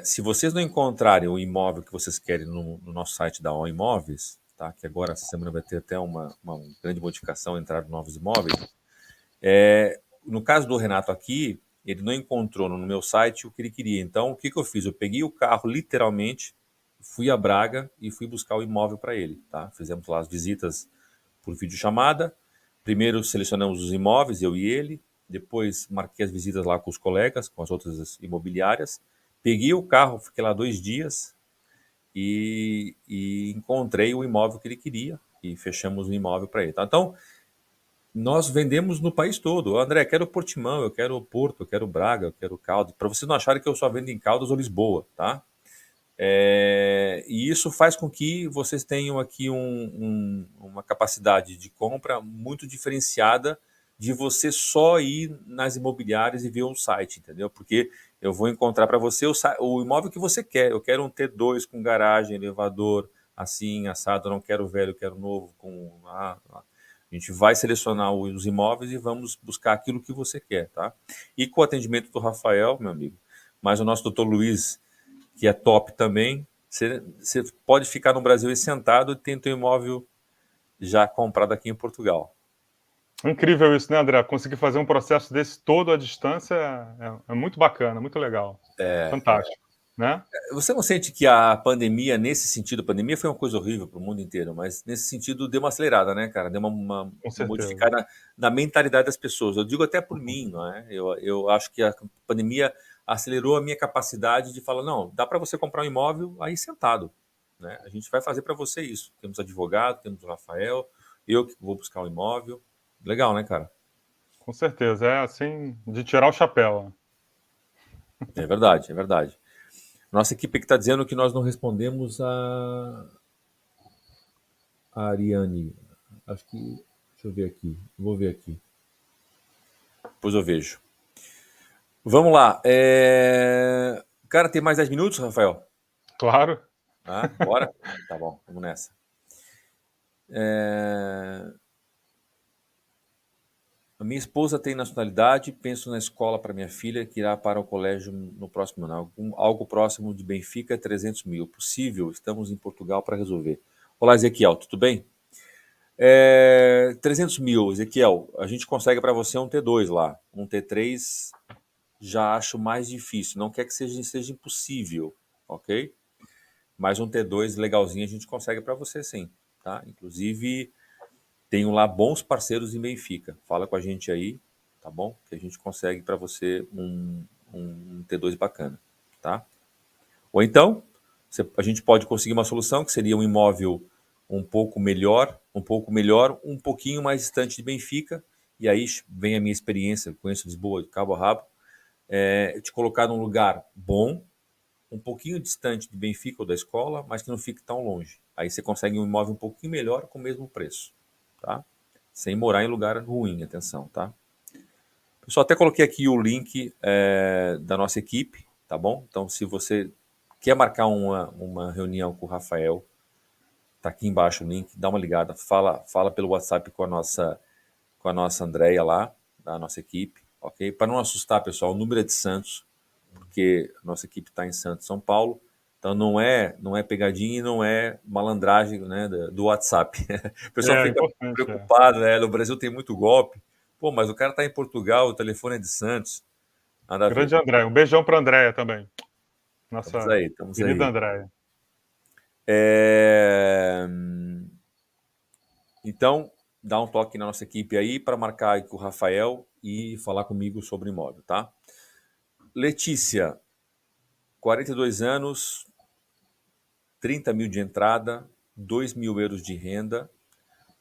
se vocês não encontrarem o imóvel que vocês querem no nosso site da O Imóveis, tá? Que agora essa semana vai ter até uma grande modificação, entrar novos imóveis. No caso do Renato aqui, ele não encontrou no meu site o que ele queria. Então, o que eu fiz? Eu peguei o carro literalmente, fui a Braga e fui buscar o imóvel para ele, tá? Fizemos lá as visitas por videochamada. Primeiro selecionamos os imóveis, eu e ele. Depois marquei as visitas lá com os colegas, com as outras imobiliárias. Peguei o carro, fiquei lá 2 dias e encontrei o imóvel que ele queria e fechamos o imóvel para ele. Tá? Então, nós vendemos no país todo. André, quero Portimão, eu quero Porto, eu quero Braga, eu quero Caldas. Para vocês não acharem que eu só vendo em Caldas ou Lisboa, tá? E isso faz com que vocês tenham aqui uma capacidade de compra muito diferenciada de você só ir nas imobiliárias e ver um site, entendeu? Porque eu vou encontrar para você o imóvel que você quer. Eu quero um T2 com garagem, elevador, assim, assado. Eu não quero velho, eu quero novo. A gente vai selecionar os imóveis e vamos buscar aquilo que você quer, tá? E com o atendimento do Rafael, meu amigo, mas o nosso doutor Luiz que é top também. Você pode ficar no Brasil e sentado e ter um imóvel já comprado aqui em Portugal. incrível isso, né, André? Conseguir fazer um processo desse todo à distância é muito bacana, muito legal. Fantástico, né? Você não sente que a pandemia, nesse sentido, a pandemia foi uma coisa horrível para o mundo inteiro, mas nesse sentido deu uma acelerada, né, cara? Deu uma Com certeza. modificada na mentalidade das pessoas. Eu digo até por Uhum. mim, não é? Eu acho que a pandemia acelerou a minha capacidade de falar, não, dá para você comprar um imóvel aí sentado, né? A gente vai fazer para você isso. Temos advogado, temos o Rafael, eu que vou buscar o imóvel. Legal, né, cara? Com certeza. É assim, de tirar o chapéu. É verdade, é verdade. Nossa equipe que está dizendo que nós não respondemos a Ariane. Acho que. Deixa eu ver aqui. Vou ver aqui. Depois eu vejo. Vamos lá. Cara, tem mais 10 minutos, Rafael? Claro. Ah, bora? Tá bom, vamos nessa. A minha esposa tem nacionalidade, penso na escola para minha filha, que irá para o colégio no próximo ano. Algo próximo de Benfica, 300 mil. Possível, estamos em Portugal para resolver. Olá, Ezequiel, tudo bem? 300 mil, Ezequiel, a gente consegue para você um T2 lá. Um T3 já acho mais difícil. Não quer que seja impossível, ok? Mas um T2 legalzinho a gente consegue para você sim, tá? Inclusive, tenho lá bons parceiros em Benfica. Fala com a gente aí, tá bom? Que a gente consegue para você um T2 bacana, tá? Ou então, a gente pode conseguir uma solução que seria um imóvel um pouquinho mais distante de Benfica, e aí vem a minha experiência, conheço Lisboa de cabo a rabo, te colocar num lugar bom, um pouquinho distante de Benfica ou da escola, mas que não fique tão longe. Aí você consegue um imóvel um pouquinho melhor com o mesmo preço, tá? Sem morar em lugar ruim, atenção, tá? Pessoal, até coloquei aqui o link da nossa equipe, tá bom? Então, se você quer marcar uma reunião com o Rafael, tá aqui embaixo o link, dá uma ligada, fala pelo WhatsApp com a nossa Andréia lá, da nossa equipe, ok? Para não assustar, pessoal, o número é de Santos, porque a nossa equipe está em Santos, São Paulo, então não é pegadinha e não é malandragem, né, do WhatsApp. O pessoal É fica importante. preocupado, né? No Brasil tem muito golpe. Pô, mas o cara está em Portugal, o telefone é de Santos. Nada a ver. Grande André. Um beijão para Andréia também. Estamos Nossa aí, estamos querida aí. Andréia. É, Então, dá um toque na nossa equipe aí para marcar aí com o Rafael e falar comigo sobre imóvel, tá? Letícia, 42 anos, 30 mil de entrada, 2 mil euros de renda.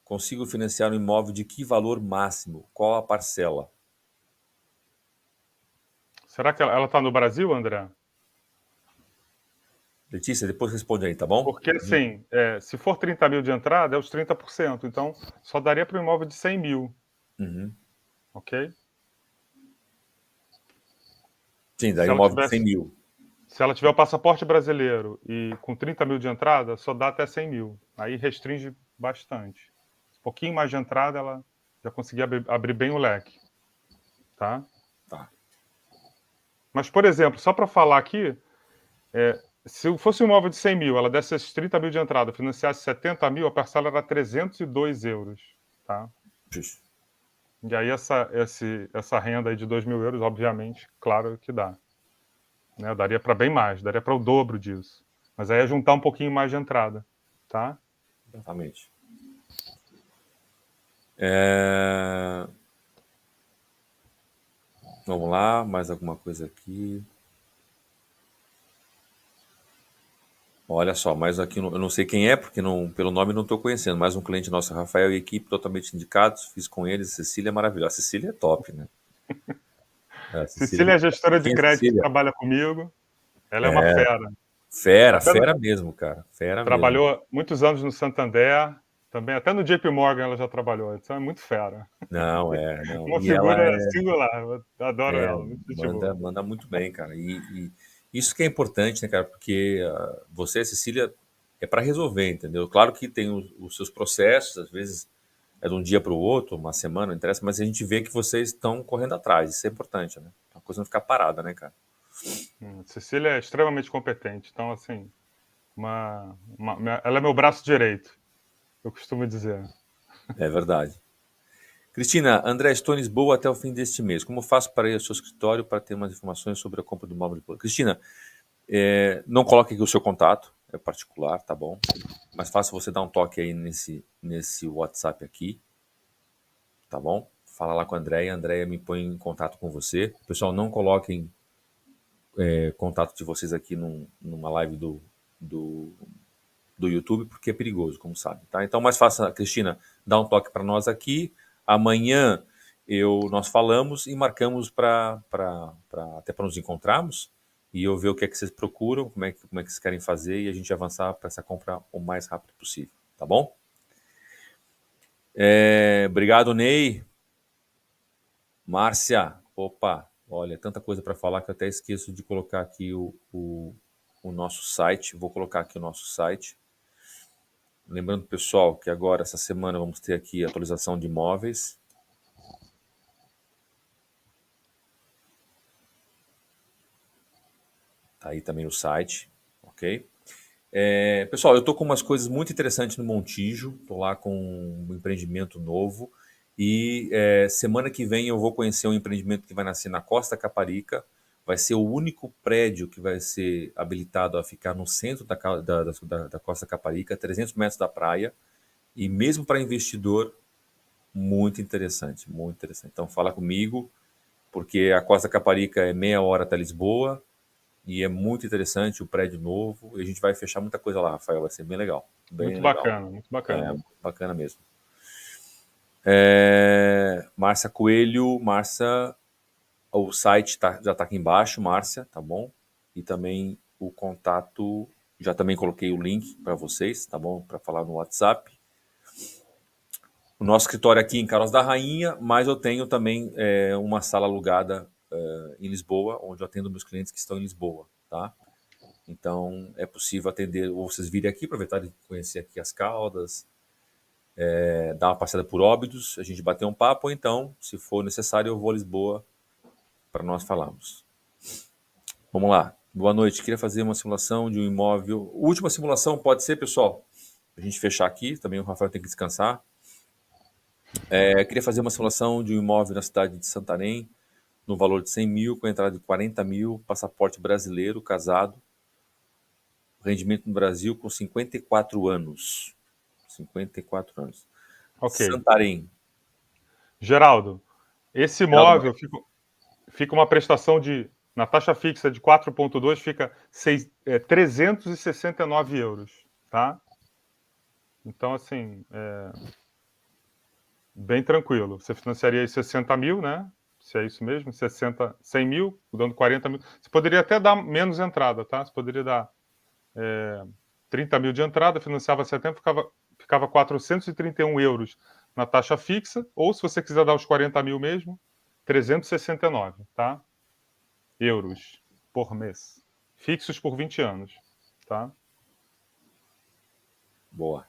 Consigo financiar um imóvel de que valor máximo? Qual a parcela? Será que ela está no Brasil, André? Letícia, depois responde aí, tá bom? Porque, assim, se for 30 mil de entrada, é os 30%. Então, só daria para um imóvel de 100 mil. Uhum. Ok? Sim, daí Se um ela imóvel de 100 tivesse, mil. se ela tiver o passaporte brasileiro e com 30 mil de entrada, só dá até 100 mil. Aí restringe bastante. Um pouquinho mais de entrada, ela já conseguia abrir bem o leque. Tá? Tá. Mas, por exemplo, só para falar aqui, se fosse um imóvel de 100 mil, ela desse esses 30 mil de entrada, financiasse 70 mil, a parcela era 302 euros. Tá? Justo. E aí essa renda aí de 2 mil euros, obviamente, claro que dá. Né? Daria para bem mais, daria para o dobro disso. Mas aí é juntar um pouquinho mais de entrada. Tá? Exatamente. Vamos lá, mais alguma coisa aqui. Olha só, mais aqui, eu não sei quem é, porque não, pelo nome não estou conhecendo, mais um cliente nosso, Rafael, e equipe totalmente indicados, fiz com eles, Cecília é maravilhosa. A Cecília é top, né? A Cecília, Cecília é a gestora de quem é crédito que Cecília? trabalha comigo. Ela é uma fera. Fera, Até fera mesmo, cara, fera mesmo. trabalhou muitos anos no Santander, também até no JP Morgan ela já trabalhou. Então é muito fera. Não, não. Uma E ela figura singular. Eu adoro ela, muito gente manda, boa. manda muito bem, cara. E isso que é importante, né, cara? Porque você, Cecília, é para resolver, entendeu? Claro que tem os seus processos, às vezes é de um dia para o outro, uma semana, não interessa, mas a gente vê que vocês estão correndo atrás. Isso é importante, né? A coisa não ficar parada, né, cara? Cecília é extremamente competente. Então, assim, ela é meu braço direito, eu costumo dizer. É verdade. Cristina, André, estou em Lisboa até o fim deste mês. Como faço para ir ao seu escritório para ter mais informações sobre a compra do imóvel de Lisboa? Cristina, não coloque aqui o seu contato, é particular, tá bom? Mas faça você dar um toque aí nesse WhatsApp aqui, tá bom? Fala lá com a Andréia me põe em contato com você. Pessoal, não coloquem contato de vocês aqui numa live do, do YouTube, porque é perigoso, como sabe, tá? Então, mais fácil, Cristina, dá um toque para nós aqui. Amanhã nós falamos e marcamos até para nos encontrarmos e eu ver o que é que vocês procuram, como é que vocês querem fazer e a gente avançar para essa compra o mais rápido possível, tá bom? Obrigado, Ney. Márcia, opa, olha, tanta coisa para falar que eu até esqueço de colocar aqui o nosso site. Vou colocar aqui o nosso site. Lembrando, pessoal, que agora, essa semana, vamos ter aqui a atualização de imóveis. Tá aí também o site, ok? Pessoal, eu estou com umas coisas muito interessantes no Montijo. Estou lá com um empreendimento novo. E semana que vem eu vou conhecer um empreendimento que vai nascer na Costa Caparica. Vai ser o único prédio que vai ser habilitado a ficar no centro da Costa Caparica, 300 metros da praia. E mesmo para investidor, muito interessante, muito interessante. Então fala comigo, porque a Costa Caparica é meia hora até Lisboa e é muito interessante o prédio novo. E a gente vai fechar muita coisa lá, Rafael, vai ser bem legal, bem Muito legal. bacana, muito bacana. Bacana mesmo. Márcia Coelho, Márcia, o site já está aqui embaixo, Márcia, tá bom? E também o contato, já também coloquei o link para vocês, tá bom? Para falar no WhatsApp. O nosso escritório aqui em Carlos da Rainha, mas eu tenho também uma sala alugada em Lisboa, onde eu atendo meus clientes que estão em Lisboa, tá? Então é possível atender, ou vocês virem aqui, aproveitar de conhecer aqui as Caldas, dar uma passeada por Óbidos, a gente bater um papo, ou então, se for necessário, eu vou a Lisboa para nós falarmos. Vamos lá. Boa noite. Queria fazer uma simulação de um imóvel. Última simulação pode ser, pessoal? A gente fechar aqui, também o Rafael tem que descansar. Queria fazer uma simulação de um imóvel na cidade de Santarém, no valor de 100 mil, com entrada de 40 mil, passaporte brasileiro, casado, rendimento no Brasil com 54 anos. 54 anos. Ok. Santarém. Geraldo, esse Geraldo, imóvel fica uma prestação na taxa fixa de 4,2 fica 369 euros, tá? Então, assim, bem tranquilo. Você financiaria aí 60 mil, né? Se é isso mesmo, 100 mil, dando 40 mil. Você poderia até dar menos entrada, tá? Você poderia dar 30 mil de entrada, financiava 70, ficava 431 euros na taxa fixa, ou se você quiser dar os 40 mil mesmo, 369, tá? Euros por mês. Fixos por 20 anos, tá? Boa.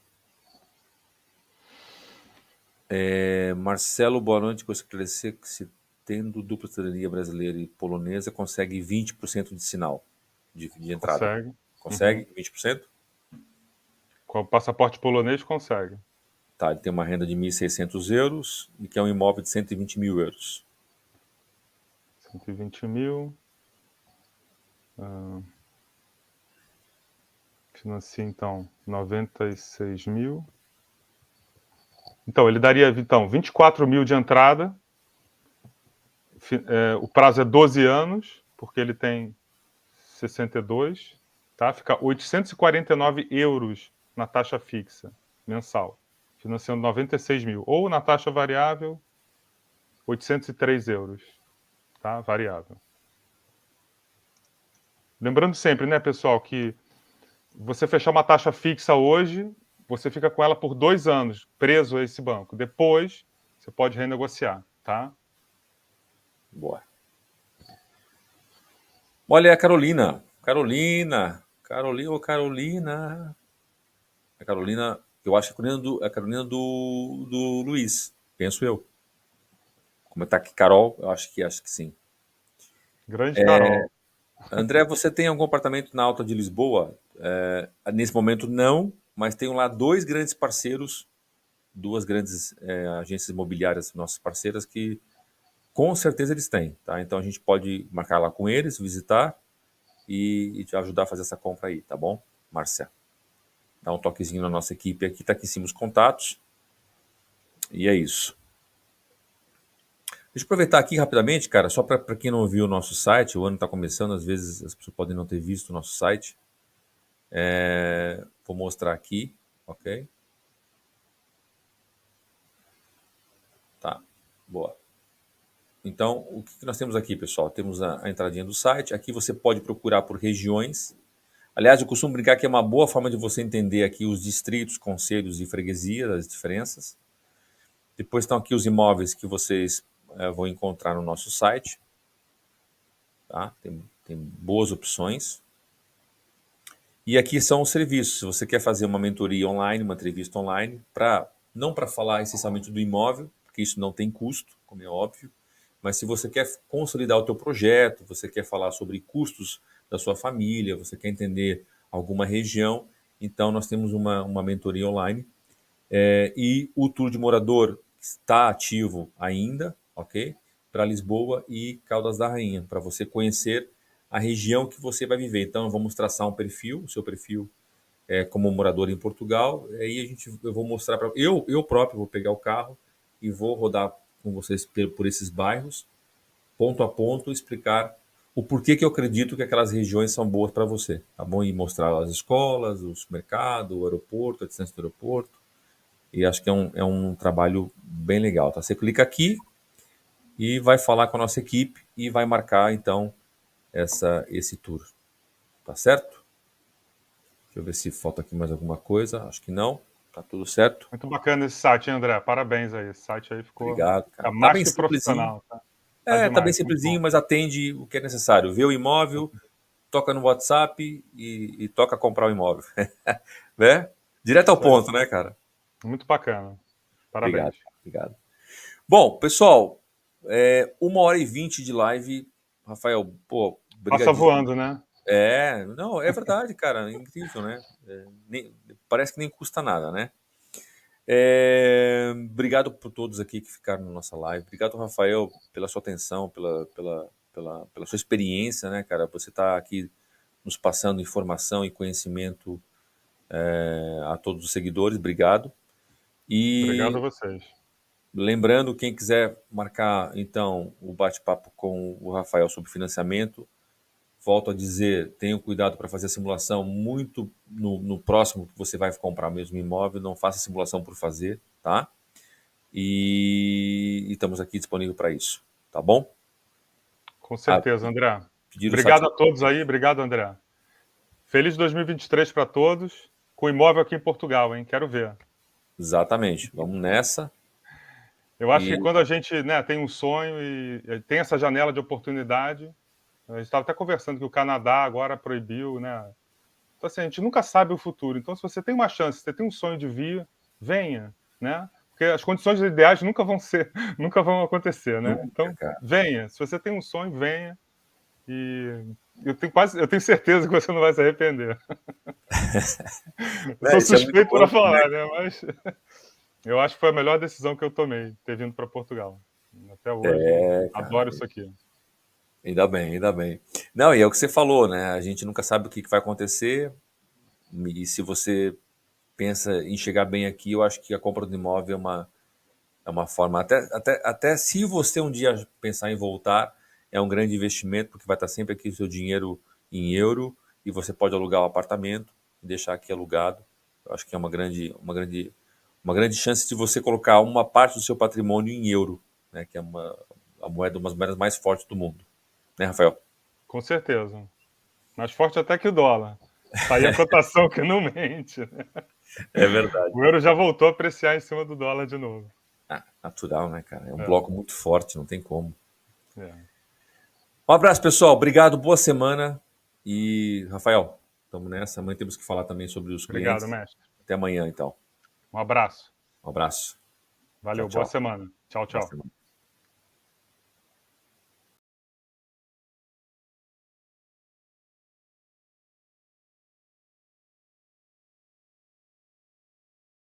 Marcelo, boa noite. Gostaria de esclarecer que se tendo dupla cidadania brasileira e polonesa, consegue 20% de sinal de entrada. Consegue. Consegue? Uhum. 20%? Com o passaporte polonês, consegue. Tá, ele tem uma renda de 1.600 euros e quer um imóvel de 120 mil euros. 120 mil. Financia, então, 96 mil. Então, ele daria 24 mil de entrada. O prazo é 12 anos, porque ele tem 62. Tá? Fica 849 euros na taxa fixa mensal, financiando 96 mil. Ou na taxa variável, 803 euros, tá? Variável. Lembrando sempre, né, pessoal, que você fechar uma taxa fixa hoje, você fica com ela por 2 anos, preso a esse banco. Depois, você pode renegociar, tá? Boa. Olha a Carolina. Carolina. A Carolina, eu acho que a Carolina do Luiz, penso eu. Como tá aqui, Carol, eu acho que sim. Grande Carol. André, você tem algum apartamento na Alta de Lisboa? Nesse momento não, mas tenho lá dois grandes parceiros, duas grandes agências imobiliárias nossas parceiras que com certeza eles têm, tá? Então a gente pode marcar lá com eles, visitar e te ajudar a fazer essa compra aí, tá bom, Márcia? Dá um toquezinho na nossa equipe aqui, tá aqui em cima os contatos. E é isso. Deixa eu aproveitar aqui rapidamente, cara, só para quem não viu o nosso site, o ano está começando, às vezes as pessoas podem não ter visto o nosso site. Vou mostrar aqui, ok? Tá, boa. Então, o que nós temos aqui, pessoal? Temos a entradinha do site. Aqui você pode procurar por regiões. Aliás, eu costumo brincar que é uma boa forma de você entender aqui os distritos, concelhos e freguesias, as diferenças. Depois estão aqui os imóveis que vocês vão encontrar no nosso site. Tá? Tem boas opções. E aqui são os serviços. Se você quer fazer uma mentoria online, uma entrevista online, não para falar essencialmente do imóvel, porque isso não tem custo, como é óbvio, mas se você quer consolidar o teu projeto, você quer falar sobre custos da sua família, você quer entender alguma região, então nós temos uma mentoria online. E o Tour de Morador está ativo ainda, ok? Para Lisboa e Caldas da Rainha, para você conhecer a região que você vai viver. Então, vamos traçar um perfil, o seu perfil como morador em Portugal. Aí eu vou mostrar para eu próprio vou pegar o carro e vou rodar com vocês por esses bairros, ponto a ponto, explicar o porquê que eu acredito que aquelas regiões são boas para você, tá bom? E mostrar as escolas, o supermercado, o aeroporto, a distância do aeroporto. E acho que é um trabalho bem legal, tá? Você clica aqui e vai falar com a nossa equipe e vai marcar, então, esse tour. Tá certo? Deixa eu ver se falta aqui mais alguma coisa. Acho que não. Tá tudo certo. Muito bacana esse site, hein, André? Parabéns aí. Esse site aí Obrigado, tá cara. Tá mais bem que simplesinho. profissional, tá? Tá Tá bem demais, muito bom. simplesinho, mas atende o que é necessário. Vê o imóvel, toca no WhatsApp e toca comprar o imóvel. Né? Direto ao Isso aí. ponto, né, cara? Muito bacana. Obrigado, Parabéns. obrigado. Bom, pessoal, 1h20 de live. Rafael, pô, Passa brigadíssimo. voando, né? Não, é verdade, cara, é incrível, né? Parece que nem custa nada, né? Obrigado por todos aqui que ficaram na nossa live. Obrigado, Rafael, pela sua atenção, pela sua experiência, né, cara? Você está aqui nos passando informação e conhecimento a todos os seguidores. Obrigado. Obrigado a E vocês. lembrando, quem quiser marcar, então, o bate-papo com o Rafael sobre financiamento, volto a dizer, tenha cuidado para fazer a simulação muito no próximo que você vai comprar o mesmo imóvel, não faça simulação por fazer, tá? E estamos aqui disponível para isso, tá bom? Com Ah, certeza, André. pediram Obrigado a satisfação. todos aí. Obrigado, André. Feliz 2023 para todos, com imóvel aqui em Portugal, hein? Quero ver. Exatamente. Vamos nessa. Eu acho que E quando a gente, né, tem um sonho e tem essa janela de oportunidade, a gente estava até conversando que o Canadá agora proibiu, né? Então, assim, a gente nunca sabe o futuro. Então, se você tem uma chance, se você tem um sonho de vir, venha, né? Porque as condições ideais nunca vão ser, nunca vão acontecer, né? nunca, Então, cara. venha. Se você tem um sonho, venha. E eu tenho certeza que você não vai se arrepender. Eu Né, sou isso é muito suspeito bom, para né? falar, né? Mas eu acho que foi a melhor decisão que eu tomei, ter vindo para Portugal. Até hoje, É, cara. adoro isso aqui. Ainda bem, ainda bem. Não, e é o que você falou, né? A gente nunca sabe o que vai acontecer. E se você pensa em chegar bem aqui, eu acho que a compra do imóvel é uma forma. Até se você um dia pensar em voltar, é um grande investimento, porque vai estar sempre aqui o seu dinheiro em euro e você pode alugar o apartamento e deixar aqui alugado. Eu acho que é uma grande chance de você colocar uma parte do seu patrimônio em euro, né? Que é uma das moedas mais fortes do mundo, né, Rafael? Com certeza. Mais forte até que o dólar. Tá aí a cotação que não mente, né? É verdade. O euro já voltou a apreciar em cima do dólar de novo. Ah, natural, né, cara? É um É, bloco muito forte, não tem como. é. Um abraço, pessoal. Obrigado, boa semana. E, Rafael, estamos nessa. Amanhã temos que falar também sobre os Obrigado, clientes. mestre. Até amanhã, então. Um abraço. Um abraço. Tchau, Valeu, boa tchau. semana. Tchau, Boa tchau. semana.